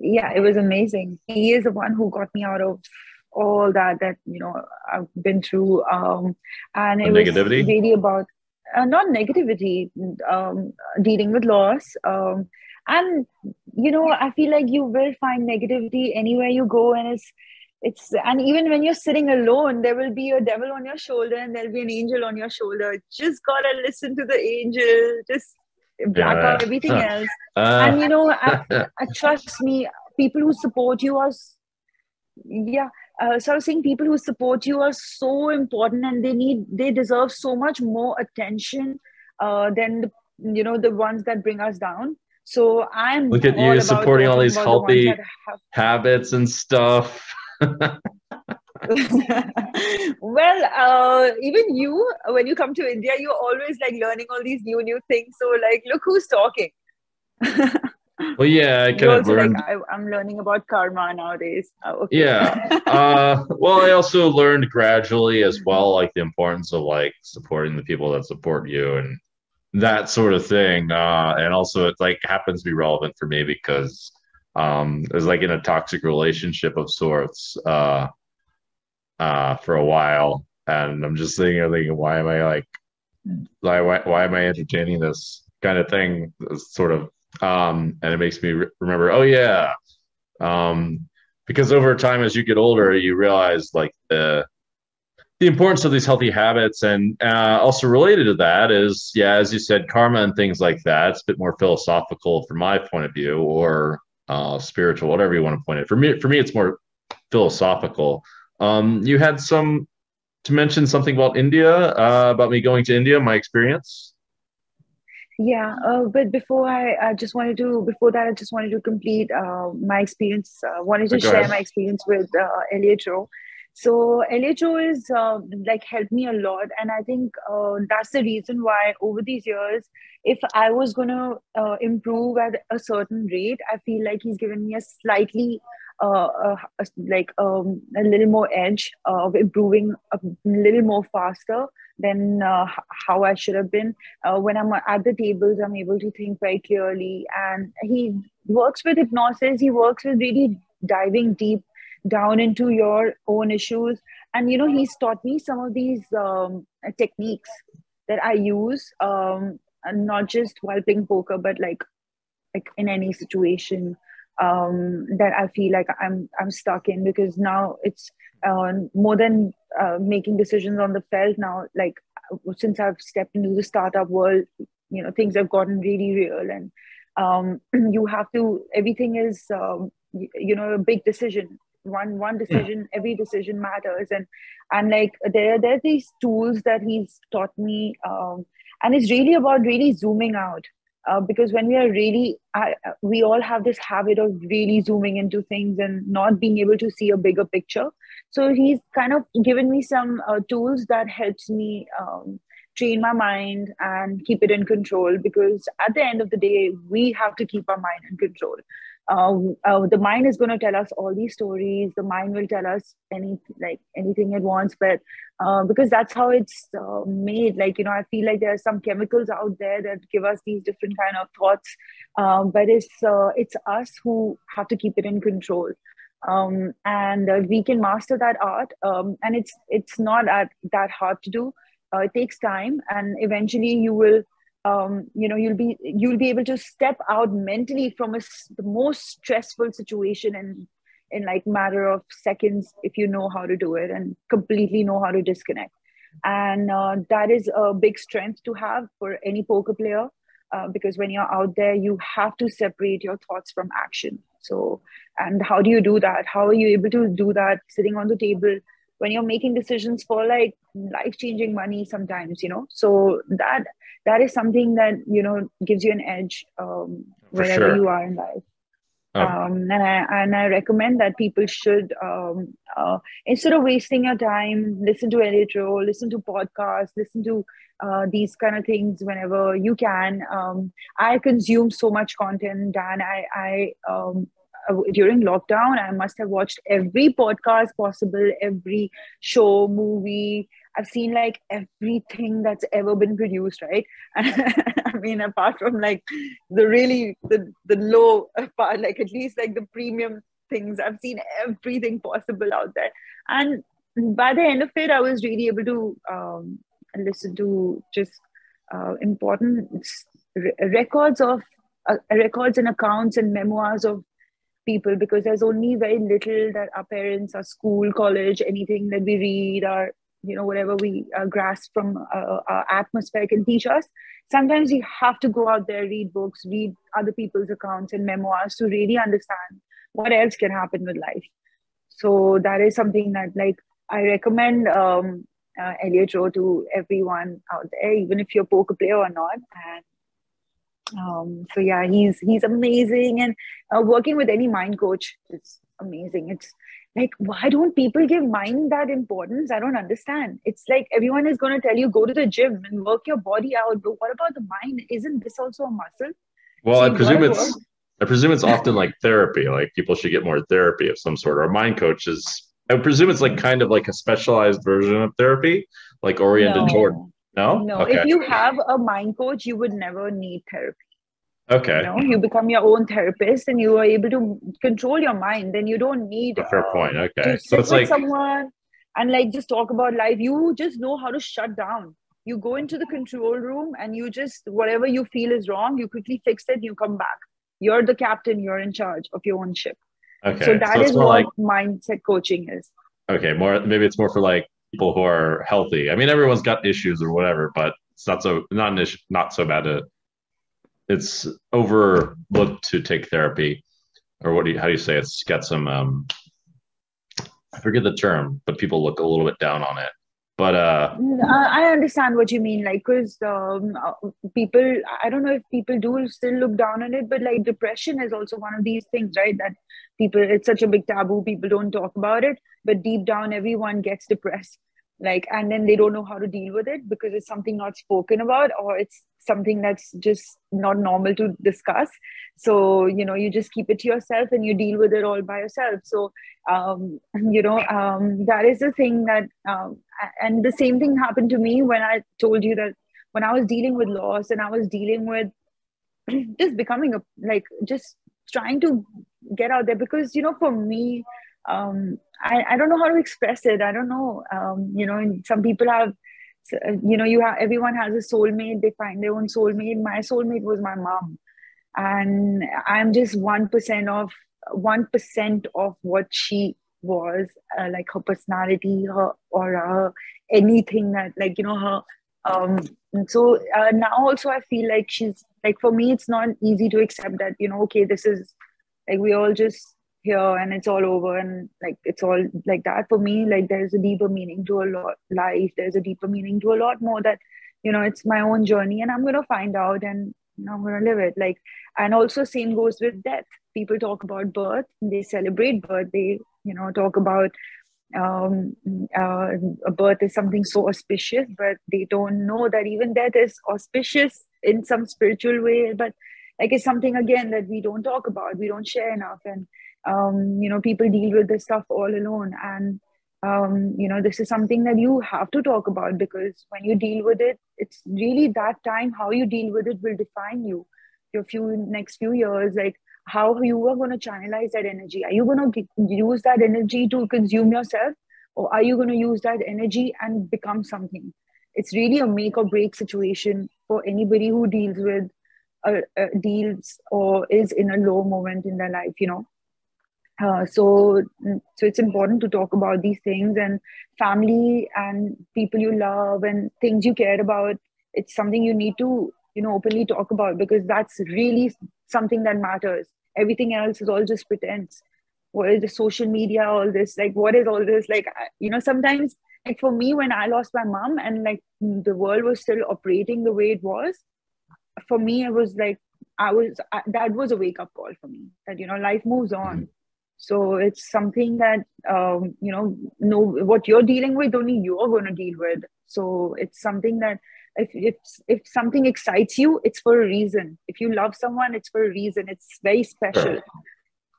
Yeah, it was amazing. He is the one who got me out of all that I've been through. And it was really about not negativity, dealing with loss. And I feel like you will find negativity anywhere you go, and and even when you're sitting alone, there will be a devil on your shoulder and there'll be an angel on your shoulder. Just gotta listen to the angel. Just black out everything else. And I trust me, people who support you are so I was saying, people who support you are so important, and they deserve so much more attention than the ones that bring us down. So I'm look at you supporting all these healthy habits and stuff. Well, even you, when you come to India, you're always like learning all these new things. So like, look who's talking. Well, yeah, I kind of learned. Like, I'm learning about karma nowadays. Okay. Yeah. Well, I also learned gradually as well, like the importance of like supporting the people that support you and that sort of thing. And also, it like happens to be relevant for me because it was like in a toxic relationship of sorts for a while, and I'm just thinking, why am I like why am I entertaining this kind of thing? Sort of, and it makes me remember, oh yeah, because over time as you get older, you realize like the importance of these healthy habits, and also related to that is, yeah, as you said, karma and things like that. It's a bit more philosophical from my point of view, or spiritual, whatever you want to point it. For me, it's more philosophical. You had some to mention something about India, about me going to India, my experience. Yeah, but before that, I just wanted to complete my experience. Wanted to Go share ahead. my experience with Elliot. So Elliot is like helped me a lot, and I think that's the reason why over these years, if I was gonna improve at a certain rate, I feel like he's given me a slightly a little more edge of improving a little more faster than how I should have been. When I'm at the tables, I'm able to think very clearly. And he works with hypnosis. He works with really diving deep down into your own issues. And, he's taught me some of these techniques that I use, and not just while playing poker, but like in any situation that I feel like I'm stuck in, because now it's more than making decisions on the felt. Now, like since I've stepped into the startup world, things have gotten really real, and you have to. Everything is a big decision. One decision, every decision matters, and like there are these tools that he's taught me, and it's really about really zooming out, because when we are really we all have this habit of really zooming into things and not being able to see a bigger picture. So he's kind of given me some tools that helps me train my mind and keep it in control, because at the end of the day we have to keep our mind in control. The mind is going to tell us all these stories. The mind will tell us anything it wants, but because that's how it's made. Like, I feel like there are some chemicals out there that give us these different kind of thoughts, but it's us who have to keep it in control. And we can master that art, and it's not that hard to do. It takes time, and eventually you will you'll be able to step out mentally from the most stressful situation in like matter of seconds, if you know how to do it and completely know how to disconnect. And that is a big strength to have for any poker player, because when you're out there, you have to separate your thoughts from action. So, and how do you do that? How are you able to do that sitting on the table when you're making decisions for like life-changing money sometimes, so that is something that gives you an edge, For wherever sure. you are in life. Oh, And I recommend that people should, instead of wasting your time, listen to Elitro, listen to podcasts, listen to these kind of things whenever you can. I consume so much content, Dan. During lockdown, I must have watched every podcast possible, every show, movie. I've seen like everything that's ever been produced, right? I mean, apart from like the low part, like at least like the premium things, I've seen everything possible out there. And by the end of it, I was really able to listen to just important records and accounts and memoirs of people, because there's only very little that our parents, our school, college, anything that we read, or whatever we grasp from our atmosphere can teach us. Sometimes we have to go out there, read books, read other people's accounts and memoirs to really understand what else can happen with life. So that is something that like I recommend Elliot Rowe to everyone out there, even if you're a poker player or not. And so yeah, he's amazing, and working with any mind coach is amazing. It's like, why don't people give mind that importance? I don't understand. It's like everyone is going to tell you go to the gym and work your body out, but what about the mind? Isn't this also a muscle? well, So I you got presume to work. it's often like therapy. Like people should get more therapy of some sort. Or mind coaches. I would presume it's like kind of like a specialized version of therapy, like oriented toward. No, No. no. If Okay. you have a mind coach, you would never need therapy. Okay. You become your own therapist and you are able to control your mind. Then you don't need A fair point. to Okay. So sit it's with like, someone and like just talk about life. You just know how to shut down. You go into the control room and you just, whatever you feel is wrong, you quickly fix it, you come back. You're the captain, you're in charge of your own ship. Okay. So that is what mindset coaching is. Okay, maybe it's more for like people who are healthy. I mean, everyone's got issues or whatever, but it's not so bad. It's overlooked to take therapy, or how do you say it? It's got some I forget the term, but people look a little bit down on it. But I understand what you mean, like, because people, I don't know if people do still look down on it, but like depression is also one of these things, right? That people, it's such a big taboo, people don't talk about it, but deep down everyone gets depressed, like, and then they don't know how to deal with it because it's something not spoken about, or it's something that's just not normal to discuss. So, you know, you just keep it to yourself and you deal with it all by yourself. So that is the thing that and the same thing happened to me when I told you that when I was dealing with loss and I was dealing with just becoming just trying to get out there, because, you know, for me, I don't know how to express it. I don't know. Some people have, everyone has a soulmate. They find their own soulmate. My soulmate was my mom, and I'm just 1% of what she was, like her personality, her aura, anything that, like, you know, her. So now also I feel like she's like, for me, it's not easy to accept that, you know, okay, this is like, we all just here and it's all over and like it's all like that. For me, like, there's a deeper meaning to a lot life. There's a deeper meaning to a lot more, that, you know, it's my own journey and I'm going to find out, and, you know, I'm going to live it. Like, and also same goes with death. People talk about birth, they celebrate birth, they, you know, talk about a birth is something so auspicious, but they don't know that even death is auspicious in some spiritual way. But like, it's something again that we don't talk about, we don't share enough. And people deal with this stuff all alone. And this is something that you have to talk about, because when you deal with it, it's really that time, how you deal with it will define you, your next few years. Like, how you are going to channelize that energy. Are you going to use that energy to consume yourself, or are you going to use that energy and become something? It's really a make or break situation for anybody who deals with deals or is in a low moment in their life, you know. So it's important to talk about these things, and family and people you love and things you care about. It's something you need to, you know, openly talk about, because that's really something that matters. Everything else is all just pretense. What is the social media, all this, like, what is all this? Like, sometimes, like, for me, when I lost my mom and like the world was still operating the way it was, for me, it was like, that was a wake-up call for me, that, you know, life moves on. So it's something that, know what you're dealing with, only you're going to deal with. So it's something that if something excites you, it's for a reason. If you love someone, it's for a reason. It's very special.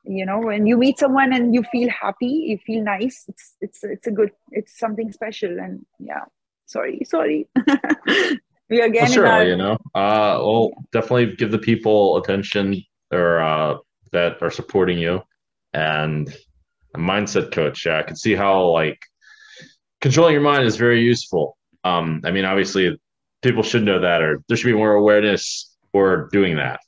You know, when you meet someone and you feel happy, you feel nice, it's something special. And yeah, sorry. We again, well, definitely give the people attention, or that are supporting you. And a mindset coach, I can see how, like, controlling your mind is very useful. I mean, obviously people should know that, or there should be more awareness for doing that.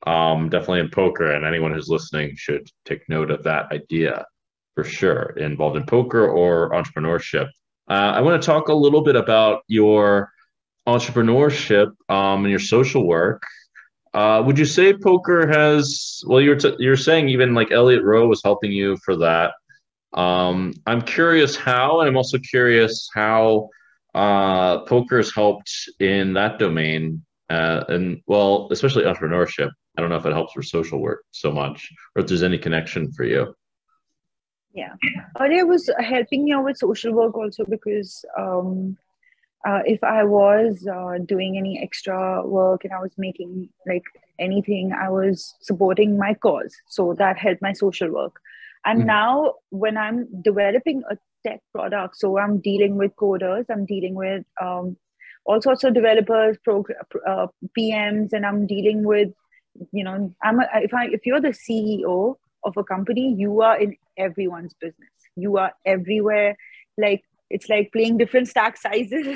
Definitely in poker, and anyone who's listening should take note of that idea for sure, involved in poker or entrepreneurship. I want to talk a little bit about your entrepreneurship and your social work. Would you say poker has, well, you're saying even like Elliot Rowe was helping you for that. I'm curious how, and I'm also curious how poker has helped in that domain, and, well, especially entrepreneurship. I don't know if it helps for social work so much, or if there's any connection for you. Yeah, earlier was helping me out with social work also, because if I was doing any extra work and I was making like anything, I was supporting my cause. So that helped my social work. And now when I'm developing a tech product, so I'm dealing with coders, I'm dealing with all sorts of developers, PMs, and I'm dealing with, you know, if you're the CEO of a company, you are in everyone's business. You are everywhere. Like, It's like playing different stack sizes,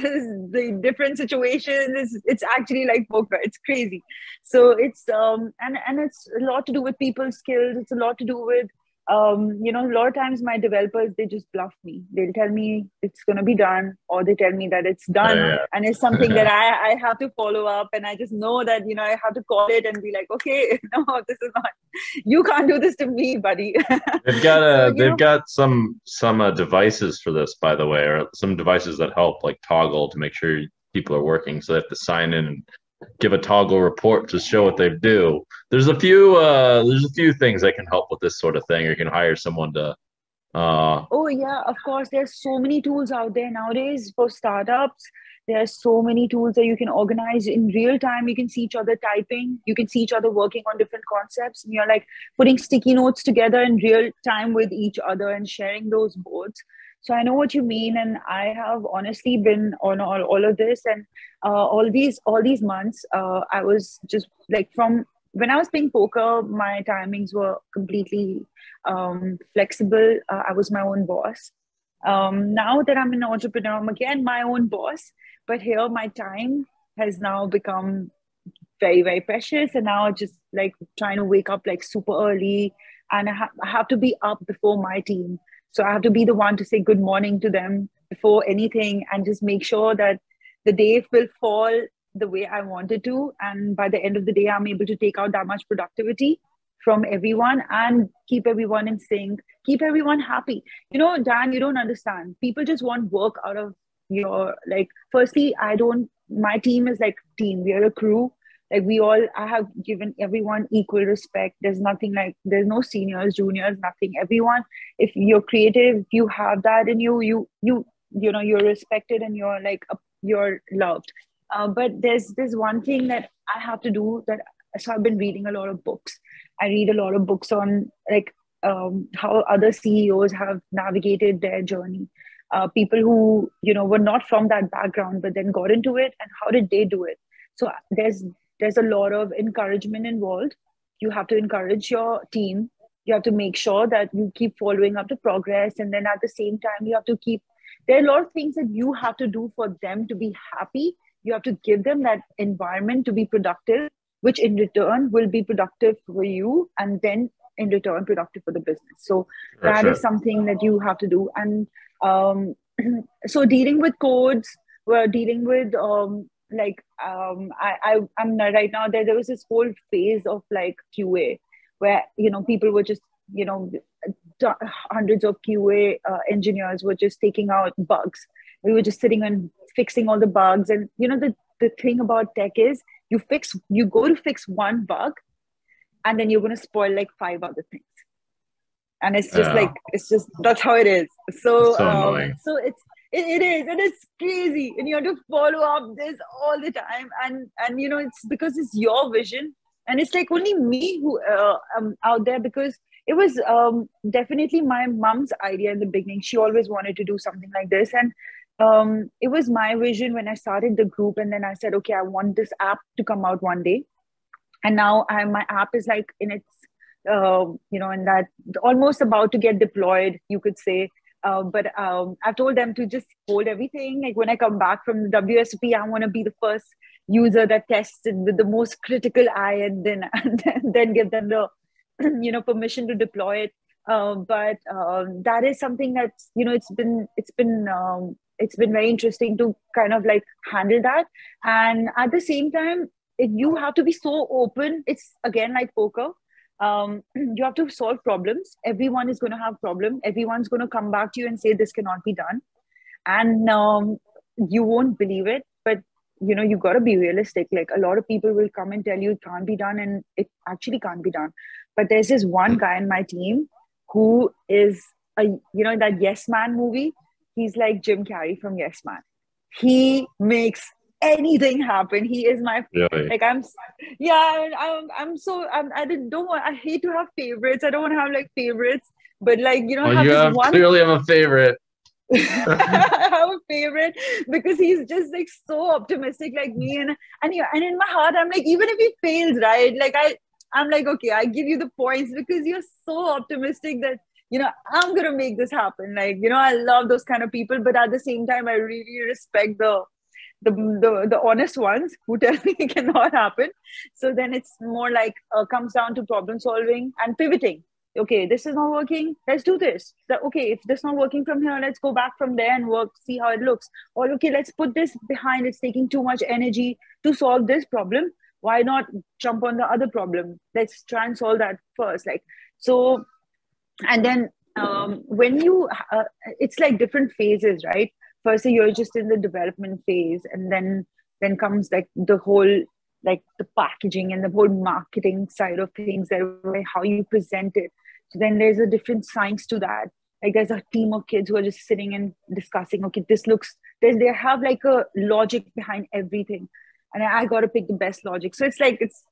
the different situations. It's actually like poker. It's crazy. So it's and it's a lot to do with people's skills. It's a lot to do with a lot of times my developers, they just bluff me. They'll tell me it's going to be done, or they tell me that it's done. And it's something that I have to follow up, and I just know that, I have to call it and be like, okay, no, this is not, you can't do this to me, buddy. They've got they've got some devices for this, by the way, or some devices that help like toggle to make sure people are working. So they have to sign in and give a toggle report to show what they do. There's a few things that can help with this sort of thing, or you can hire someone to oh yeah, of course, there's so many tools out there nowadays for startups. There's so many tools that you can organize in real time. You can see each other typing, you can see each other working on different concepts, and you're like putting sticky notes together in real time with each other and sharing those boards. So I know what you mean, and I have honestly been on all of this, and all these months. I was just like, from when I was playing poker, my timings were completely flexible. I was my own boss. Now that I'm an entrepreneur, I'm again my own boss. But here, my time has now become very, very precious, and now just like trying to wake up like super early, and I have to be up before my team. So I have to be the one to say good morning to them before anything, and just make sure that the day will fall the way I wanted to. And by the end of the day, I'm able to take out that much productivity from everyone and keep everyone in sync, keep everyone happy. Dan, you don't understand. People just want work out of like, firstly, my team is like team. We are a crew. Like I have given everyone equal respect. There's there's no seniors, juniors, nothing. Everyone, if you're creative, if you have that in you, you're respected, and you're loved. But there's one thing that I have to do so I've been reading a lot of books. I read a lot of books on like how other CEOs have navigated their journey. People who, were not from that background, but then got into it, and how did they do it? So there's a lot of encouragement involved. You have to encourage your team. You have to make sure that you keep following up the progress. And then at the same time, you have to there are a lot of things that you have to do for them to be happy. You have to give them that environment to be productive, which in return will be productive for you, and then in return productive for the business. So that is something that you have to do. And so dealing with codes, we're dealing with I'm right now, there was this whole phase of like QA where people were just hundreds of QA engineers were just taking out bugs. We were just sitting and fixing all the bugs. And the thing about tech is you go to fix one bug, and then you're going to spoil like 5 other things. And it's just that's how it is. So annoying. So it is, and it's crazy, and you have to follow up this all the time, and it's because it's your vision, and it's like only me who out there, because it was definitely my mom's idea in the beginning. She always wanted to do something like this, and it was my vision when I started the group. And then I said, okay, I want this app to come out one day, and now my app is like in its and that almost about to get deployed, you could say. But I've told them to just hold everything. Like when I come back from the WSP, I want to be the first user that tests it with the most critical eye, and then give them the permission to deploy it. But that is something that's it's been very interesting to kind of like handle that. And at the same time, you have to be so open. It's again like poker. You have to solve problems. Everyone is going to have problem. Everyone's going to come back to you and say this cannot be done, and you won't believe it. But you got to be realistic. Like a lot of people will come and tell you it can't be done, and it actually can't be done. But there's this one guy in my team who is that Yes Man movie. He's like Jim Carrey from Yes Man. He makes anything happen. He is my like I hate to have favorites. I don't want to have like favorites, but like clearly I'm a favorite. I have a favorite because he's just like so optimistic like me, and in my heart I'm like, even if he fails, right, like I'm like, okay, I give you the points because you're so optimistic that I'm gonna make this happen. Like, I love those kind of people, but at the same time, I really respect the honest ones who tell me it cannot happen. So then it's more like comes down to problem solving and pivoting. Okay, this is not working, let's do this. Okay, if this is not working from here, let's go back from there and work, see how it looks. Or okay, let's put this behind, it's taking too much energy to solve this problem. Why not jump on the other problem? Let's try and solve that first. Like, so, and then when you it's like different phases, right? First you're just in the development phase, and then comes like the whole, like the packaging and the whole marketing side of things, that how you present it. So then there's a different science to that. Like there's a team of kids who are just sitting and discussing, okay, this looks, they have like a logic behind everything, and I got to pick the best logic. So it's like it's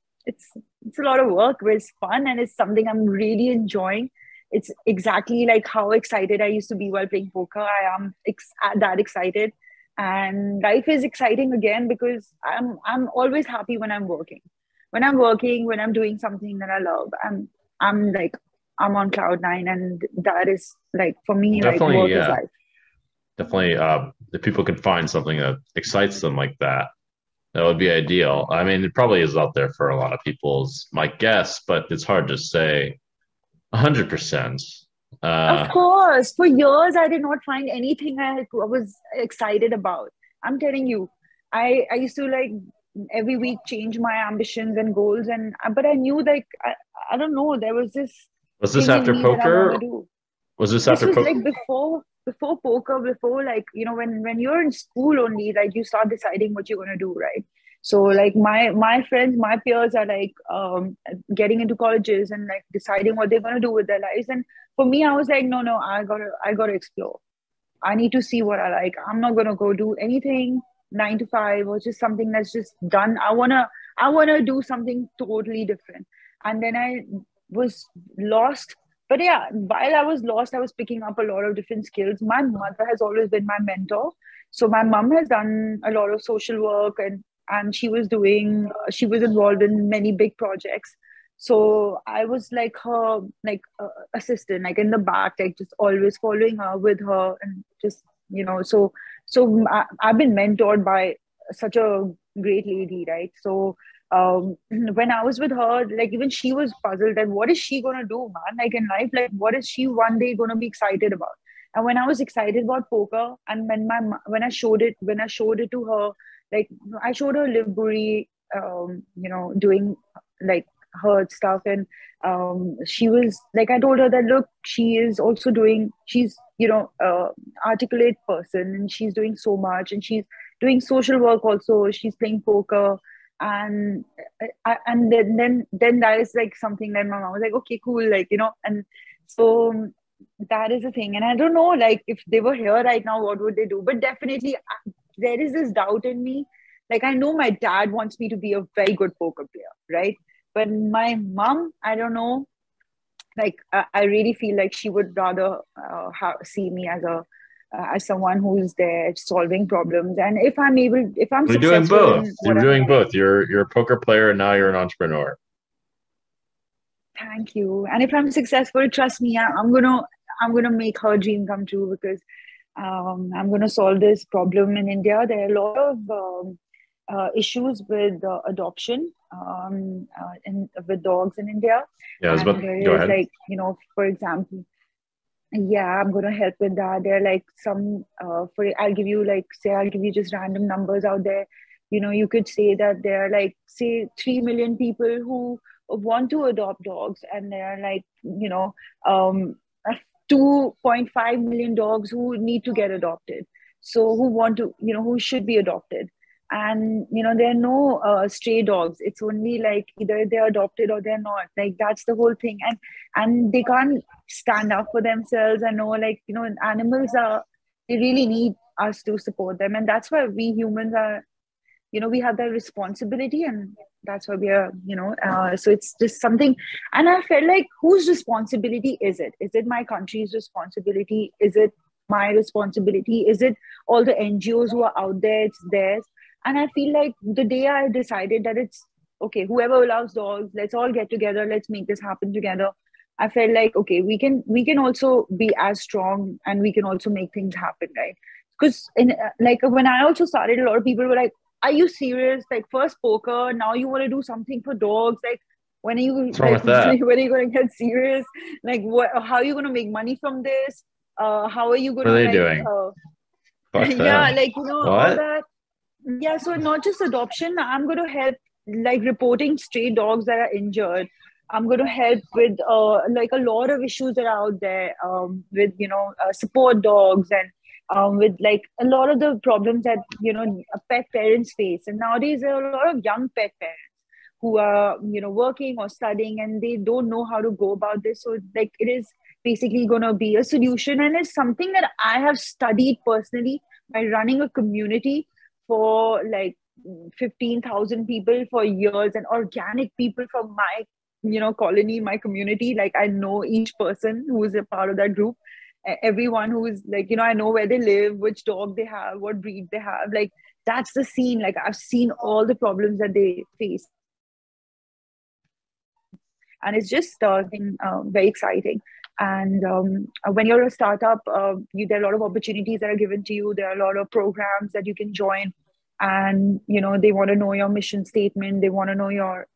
a lot of work, but it's fun, and it's something I'm really enjoying. It's exactly like how excited I used to be while playing poker. I am that excited, and life is exciting again, because I'm always happy when I'm working. When I'm doing something that I love, I'm on cloud nine, and that is like, for me, Definitely, like work is life. Definitely, if people can find something that excites them like that, that would be ideal. I mean, it probably is out there for a lot of people, is my guess, but it's hard to say 100%. Of course, for years I did not find anything I was excited about. I'm telling you, I used to like every week change my ambitions and goals, and but I knew, like, I don't know, there was this. Was this after poker? Was this after poker? Like before poker, before, like, when you're in school only, like you start deciding what you're gonna do, right? So like my friends, my peers are like getting into colleges and like deciding what they're gonna do with their lives. And for me, I was like, no, I gotta explore. I need to see what I like. I'm not gonna go do anything 9 to 5 or just something that's just done. I wanna do something totally different. And then I was lost. But yeah, while I was lost, I was picking up a lot of different skills. My mother has always been my mentor. So my mom has done a lot of social work, and she was involved in many big projects. So I was like her, like assistant, like in the back, like just always following her, with her, and just, so I've been mentored by such a great lady, right? So when I was with her, like even she was puzzled that what is she gonna do, man? Like in life, like what is she one day gonna be excited about? And when I was excited about poker, and when I showed it to her, like I showed her Liv Buri, doing like her stuff, and she was like, I told her that look, she's articulate person, and she's doing so much, and she's doing social work also, she's playing poker. And then that is like something that my mom was like, okay, cool, like, and so that is the thing. And I don't know, like, if they were here right now, what would they do? But definitely there is this doubt in me. Like, I know my dad wants me to be a very good poker player, right? But my mom, I don't know, like, I really feel like she would rather see me as someone who's there solving problems. And if I'm You're doing both. You're doing both. You're a poker player, and now you're an entrepreneur. Thank you. And if I'm successful, trust me, I'm gonna make her dream come true, because I'm gonna solve this problem in India. There are a lot of issues with adoption with dogs in India. Yeah, go ahead. Like, for example, yeah, I'm gonna help with that. There are like some I'll give you just random numbers out there. You could say that there are like, say, 3 million people who want to adopt dogs, and there are like 2.5 million dogs who need to get adopted. So who should be adopted. And there are no stray dogs. It's only like either they're adopted or they're not. Like, that's the whole thing. And they can't stand up for themselves. I know, like, animals they really need us to support them. And that's why we humans are, we have that responsibility, and that's why we are, so it's just something. And I felt like, whose responsibility is it? Is it my country's responsibility? Is it my responsibility? Is it all the NGOs who are out there? It's theirs. And I feel like the day I decided that it's okay, whoever loves dogs, let's all get together, let's make this happen together, I felt like, okay, we can also be as strong, and we can also make things happen, right? Because in like when I also started, a lot of people were like, "Are you serious? Like first poker, now you want to do something for dogs? Like when are you What's wrong like with that? when are you going to get serious? Like what? How are you going to make money from this? How are you going What are to they like doing? Fuck yeah, them. like all What? that. Yeah, so not just adoption, I'm going to help like reporting stray dogs that are injured. I'm going to help with like a lot of issues that are out there, with support dogs, and with like a lot of the problems that pet parents face. And nowadays there are a lot of young pet parents who are working or studying, and they don't know how to go about this. So like it is basically going to be a solution, and it's something that I have studied personally by running a community for like 15,000 people for years, and organic people from my colony, my community. Like I know each person who is a part of that group. Everyone who is like, I know where they live, which dog they have, what breed they have. Like that's the scene. Like I've seen all the problems that they face, and it's just very exciting. And when you're a startup, there are a lot of opportunities that are given to you. There are a lot of programs that you can join, and they want to know your mission statement. They want to know your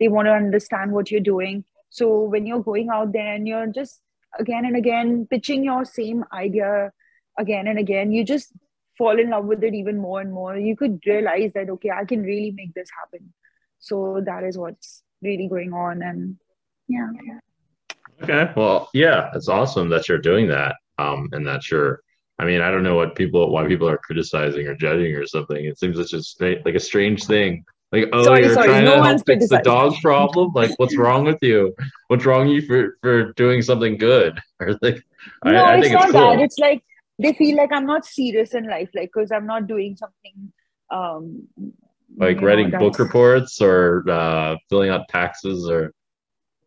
they want to understand what you're doing. So when you're going out there and you're just again and again pitching your same idea again and again, you just fall in love with it even more and more. You could realize that, okay, I can really make this happen. So that is what's really going on. And yeah. Okay. Well, yeah, it's awesome that you're doing that. And that you're, I mean, I don't know why people are criticizing or judging or something. It seems it's just like a strange thing. Like, oh, Sorry, you're sorry. trying No to one's help fix the criticizing. dog problem? Like, what's wrong with you? What's wrong with you for doing something good? Or like, No, I it's think it's not that. cool. It's like they feel like I'm not serious in life, like because I'm not doing something, um, Like writing book that's reports or filling out taxes or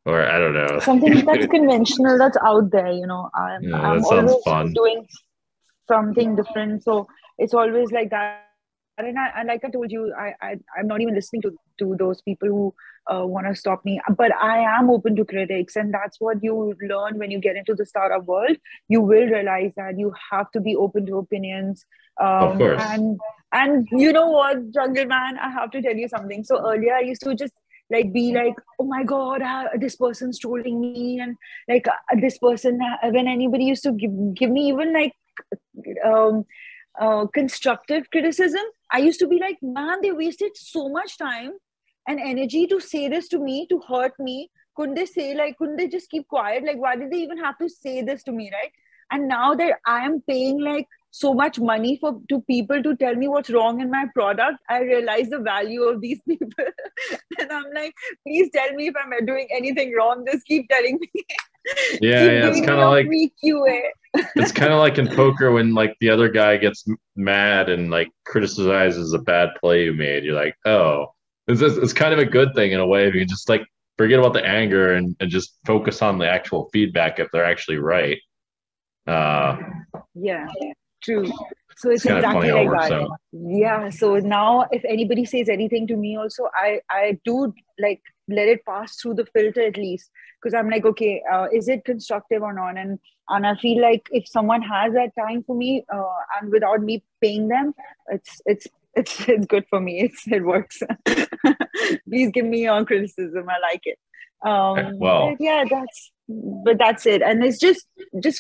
I don't know. something that's conventional, that's out there. Yeah, I'm that sounds always fun. doing something different. So it's always like that. And like I told you, I'm not even listening to those people who want to stop me. But I am open to critics, and that's what you learn when you get into the startup world. You will realize that you have to be open to opinions. Of course. And you know what, Jungle Man, I have to tell you something. So earlier I used to just like be like, oh my god, this person's trolling me, and like this person. When anybody used to give me even like um, constructive criticism, I used to be like, man, they wasted so much time and energy to say this to me, to hurt me. Couldn't they just keep quiet? Like, why did they even have to say this to me, right? And now that I am paying like so much money to people to tell me what's wrong in my product, I realize the value of these people. And I'm like, please tell me if I'm doing anything wrong. Just keep telling me. Yeah, Keep yeah. It's giving me kind of your like free QA. it's kind of like in poker when like the other guy gets mad and like criticizes a bad play you made. You're like, oh, it's kind of a good thing in a way if you can just like forget about the anger and just focus on the actual feedback if they're actually right. Uh, Yeah, true. So it's it's kind of funny exactly how it like works that. out. Yeah. So now if anybody says anything to me also, I do like let it pass through the filter at least, because I'm like, okay, is it constructive or not? And I feel like if someone has that time for me, and without me paying them, it's good for me. It works. Please give me your criticism. I like it. Well, But yeah, that's it. And it's just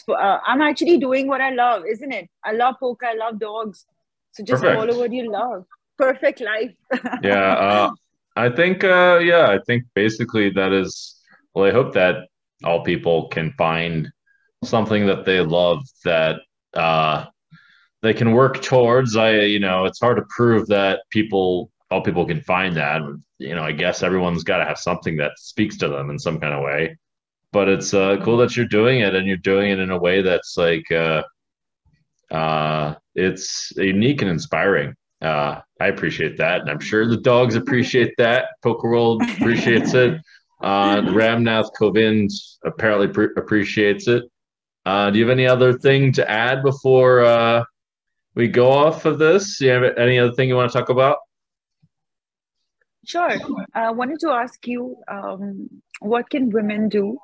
I'm actually doing what I love, isn't it? I love poker, I love dogs. So just follow perfect. what you love. Perfect life. Yeah, I think I think basically that is well, I hope that all people can find something that they love that uh they can work towards. It's hard to prove that all people can find that. I guess everyone's got to have something that speaks to them in some kind of way. But it's cool that you're doing it and you're doing it in a way that's like it's unique and inspiring. I appreciate that, and I'm sure the dogs appreciate that. Poker World appreciates it. Ramnath Kovind apparently appreciates it. Do you have any other thing to add before we go off of this? Do you have any other thing you want to talk about? Sure. I wanted to ask you, what can women do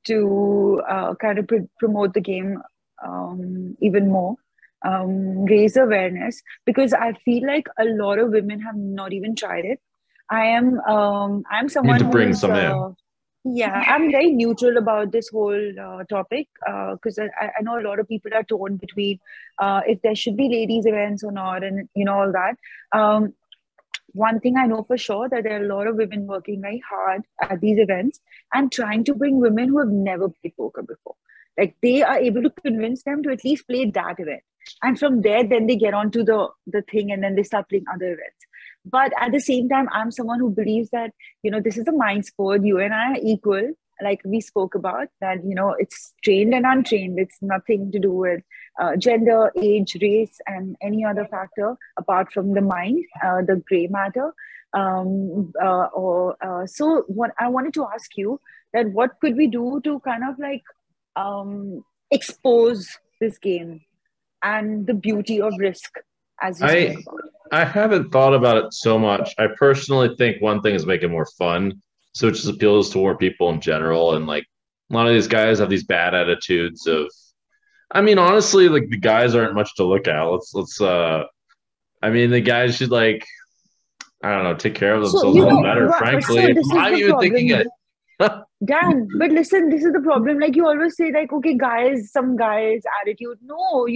to kind of promote the game even more, raise awareness, because I feel like a lot of women have not even tried it. I'm You need someone to bring who's some in. yeah, I'm very neutral about this whole topic, because I know a lot of people are torn between if there should be ladies events or not, and all that. One thing I know for sure, that there are a lot of women working very hard at these events and trying to bring women who have never played poker before. Like, they are able to convince them to at least play that event, and from there, then they get onto the thing, and then they start playing other events. But at the same time, I'm someone who believes that this is a mind sport. You and I are equal, like we spoke about that. It's trained and untrained. It's nothing to do with gender, age, race, and any other factor apart from the mind, the gray matter. So what I wanted to ask you, that what could we do to kind of like expose this game and the beauty of risk, as you spoke about? I haven't thought about it so much. I personally think one thing is make it more fun, so it just appeals to more people in general. And like a lot of these guys have these bad attitudes of, I mean, honestly, like the guys aren't much to look at. I mean, the guys should like, I don't know, take care of themselves a little better, frankly. This is I'm the even problem. thinking it. Dan, but listen, this is the problem. Like, you always say, like, okay, guys, some guys' attitude. No,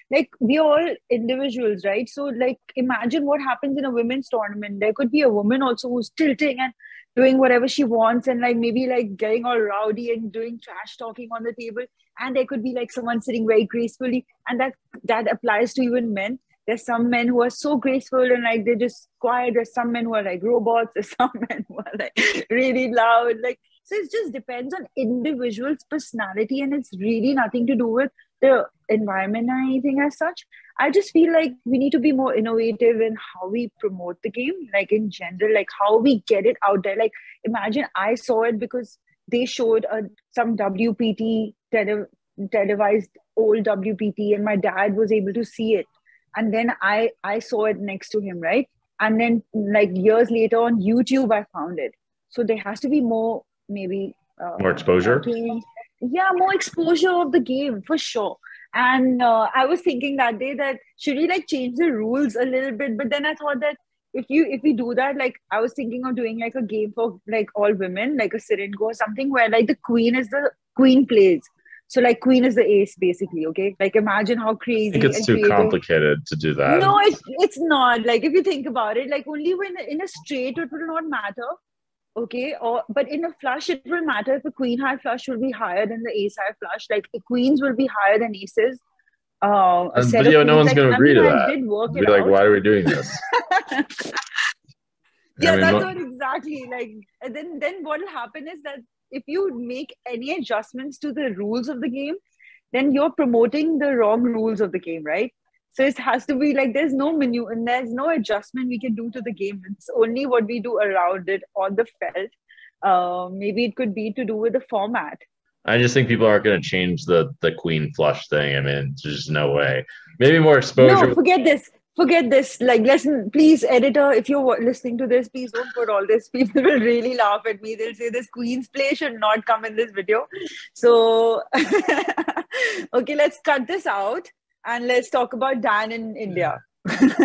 like, we're all individuals, right? So, like, imagine what happens in a women's tournament. There could be a woman also who's tilting and doing whatever she wants, and like maybe like getting all rowdy and doing trash talking on the table. And there could be like someone sitting very gracefully, and that applies to even men. There's some men who are so graceful and like they're just quiet. There's some men who are like robots. There's some men who are like really loud. Like, so it just depends on individual's personality, and it's really nothing to do with the environment or anything as such. I just feel like we need to be more innovative in how we promote the game, like in general, like how we get it out there. Like, imagine I saw it because they showed some WPT, televised old WPT, and my dad was able to see it. And then I saw it next to him, right? And then like years later on YouTube, I found it. So there has to be more, maybe More exposure. Yeah, more exposure of the game for sure. And I was thinking that day that should we like change the rules a little bit? But then I thought that if we do that, like I was thinking of doing like a game for like all women, like a sit and go or something, where like the queen plays. So like queen is the ace basically, okay? Like imagine how crazy. I think it's too complicated to do that. No, it's not. Like if you think about it, like only when in a straight it will not matter. Okay, but in a flush, it will matter if a queen high flush will be higher than the ace high flush. Like the queens will be higher than aces. No one's going to agree to that. Did work be like, why are we doing this? Yeah, that's not exactly like. And then what will happen is that if you make any adjustments to the rules of the game, then you're promoting the wrong rules of the game, right? So it has to be like there's no menu and there's no adjustment we can do to the game. It's only what we do around it on the felt. Maybe it could be to do with the format. I just think people aren't going to change the queen flush thing. I mean, there's just no way. Maybe more exposure. No, forget this. Like, listen, please, editor, if you're listening to this, please don't put all this. People will really laugh at me. They'll say this queen's play should not come in this video. So, okay, let's cut this out. And let's talk about Dan in India. Let's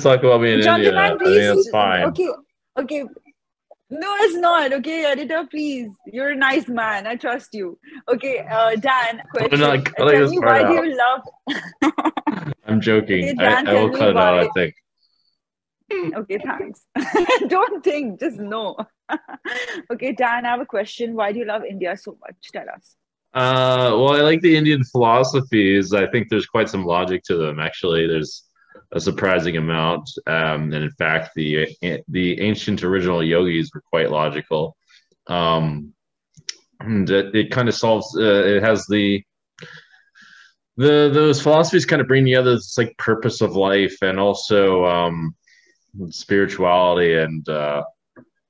talk about me in India. Man, I think that's fine. Okay. No, it's not. Okay, editor, please. You're a nice man. I trust you. Okay, Dan, question. I'm not cutting this part out. Do you love... I'm joking. Okay, Dan, I will cut it out, I think. Okay, thanks. Don't think, just know. Okay, Dan, I have a question. Why do you love India so much? Tell us. Well, I like the Indian philosophies. I think there's quite some logic to them. Actually, there's a surprising amount, and in fact, the ancient original yogis were quite logical. And it kind of solves. It has those philosophies kind of bring together this like purpose of life, and also spirituality, and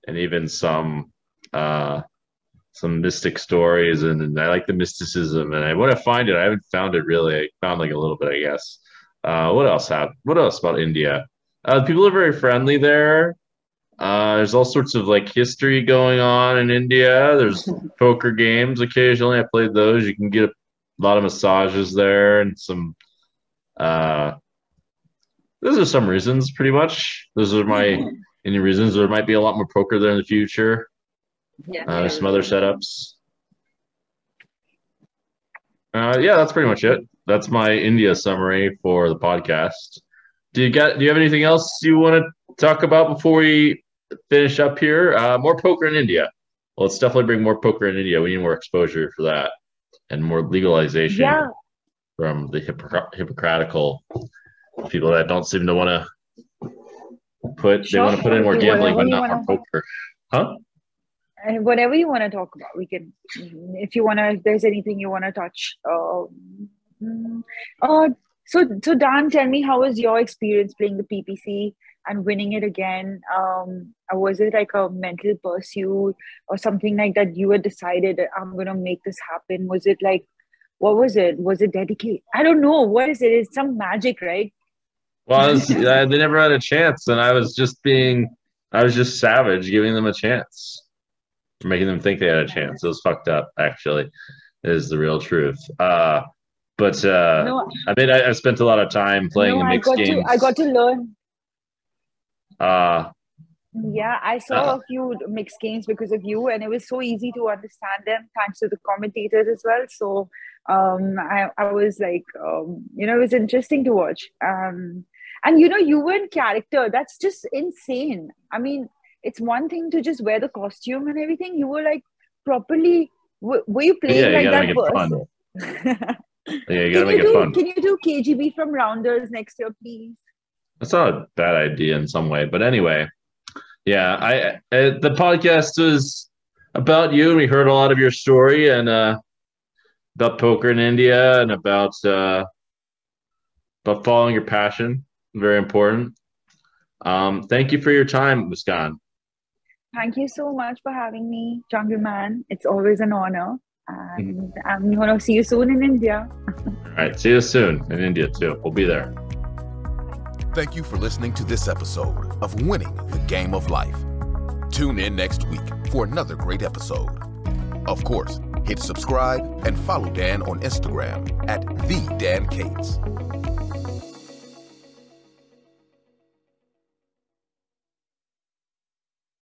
even some mystic stories, and I like the mysticism, and I want to find it. I haven't found it really. I found like a little bit, I guess. What else about India? People are very friendly there. There's all sorts of like history going on in India. There's poker games occasionally. I played those. You can get a lot of massages there and some. Those are some reasons, pretty much. Those are my any reasons. There might be a lot more poker there in the future. There's some other setups. Yeah, that's pretty much it. That's my India summary for the podcast. Do you have anything else you want to talk about before we finish up here? More poker in India. Well, let's definitely bring more poker in India. We need more exposure for that and more legalization from the hypocritical people that don't seem to want to they want to put in more gambling, but not more poker. Huh? And whatever you want to talk about, we can. If you want to, if there's anything you want to touch. So Dan, tell me, how was your experience playing the PPC and winning it again? Was it like a mental pursuit or something like that? You had decided that I'm gonna make this happen. Was it like, what was it? Was it dedicated? I don't know. What is it? It's some magic, right? Well, they never had a chance, and I was just savage, giving them a chance, making them think they had a chance. It was fucked up, actually, is the real truth. I mean, I spent a lot of time playing in mixed games. I got to learn. Yeah, I saw a few mixed games because of you, and it was so easy to understand them thanks to the commentators as well. So I was like, it was interesting to watch. And you were in character. That's just insane. I mean, it's one thing to just wear the costume and everything. You were like properly. Were you playing like that person? Yeah, you gotta make it fun. Can you do KGB from Rounders next year, please? That's not a bad idea in some way, but anyway, yeah. The podcast was about you, and we heard a lot of your story and about poker in India and about following your passion. Very important. Thank you for your time, Muskan. Thank you so much for having me, Jungleman. It's always an honor. And I'm going to see you soon in India. All right. See you soon in India, too. We'll be there. Thank you for listening to this episode of Winning the Game of Life. Tune in next week for another great episode. Of course, hit subscribe and follow Dan on Instagram @TheDanCates.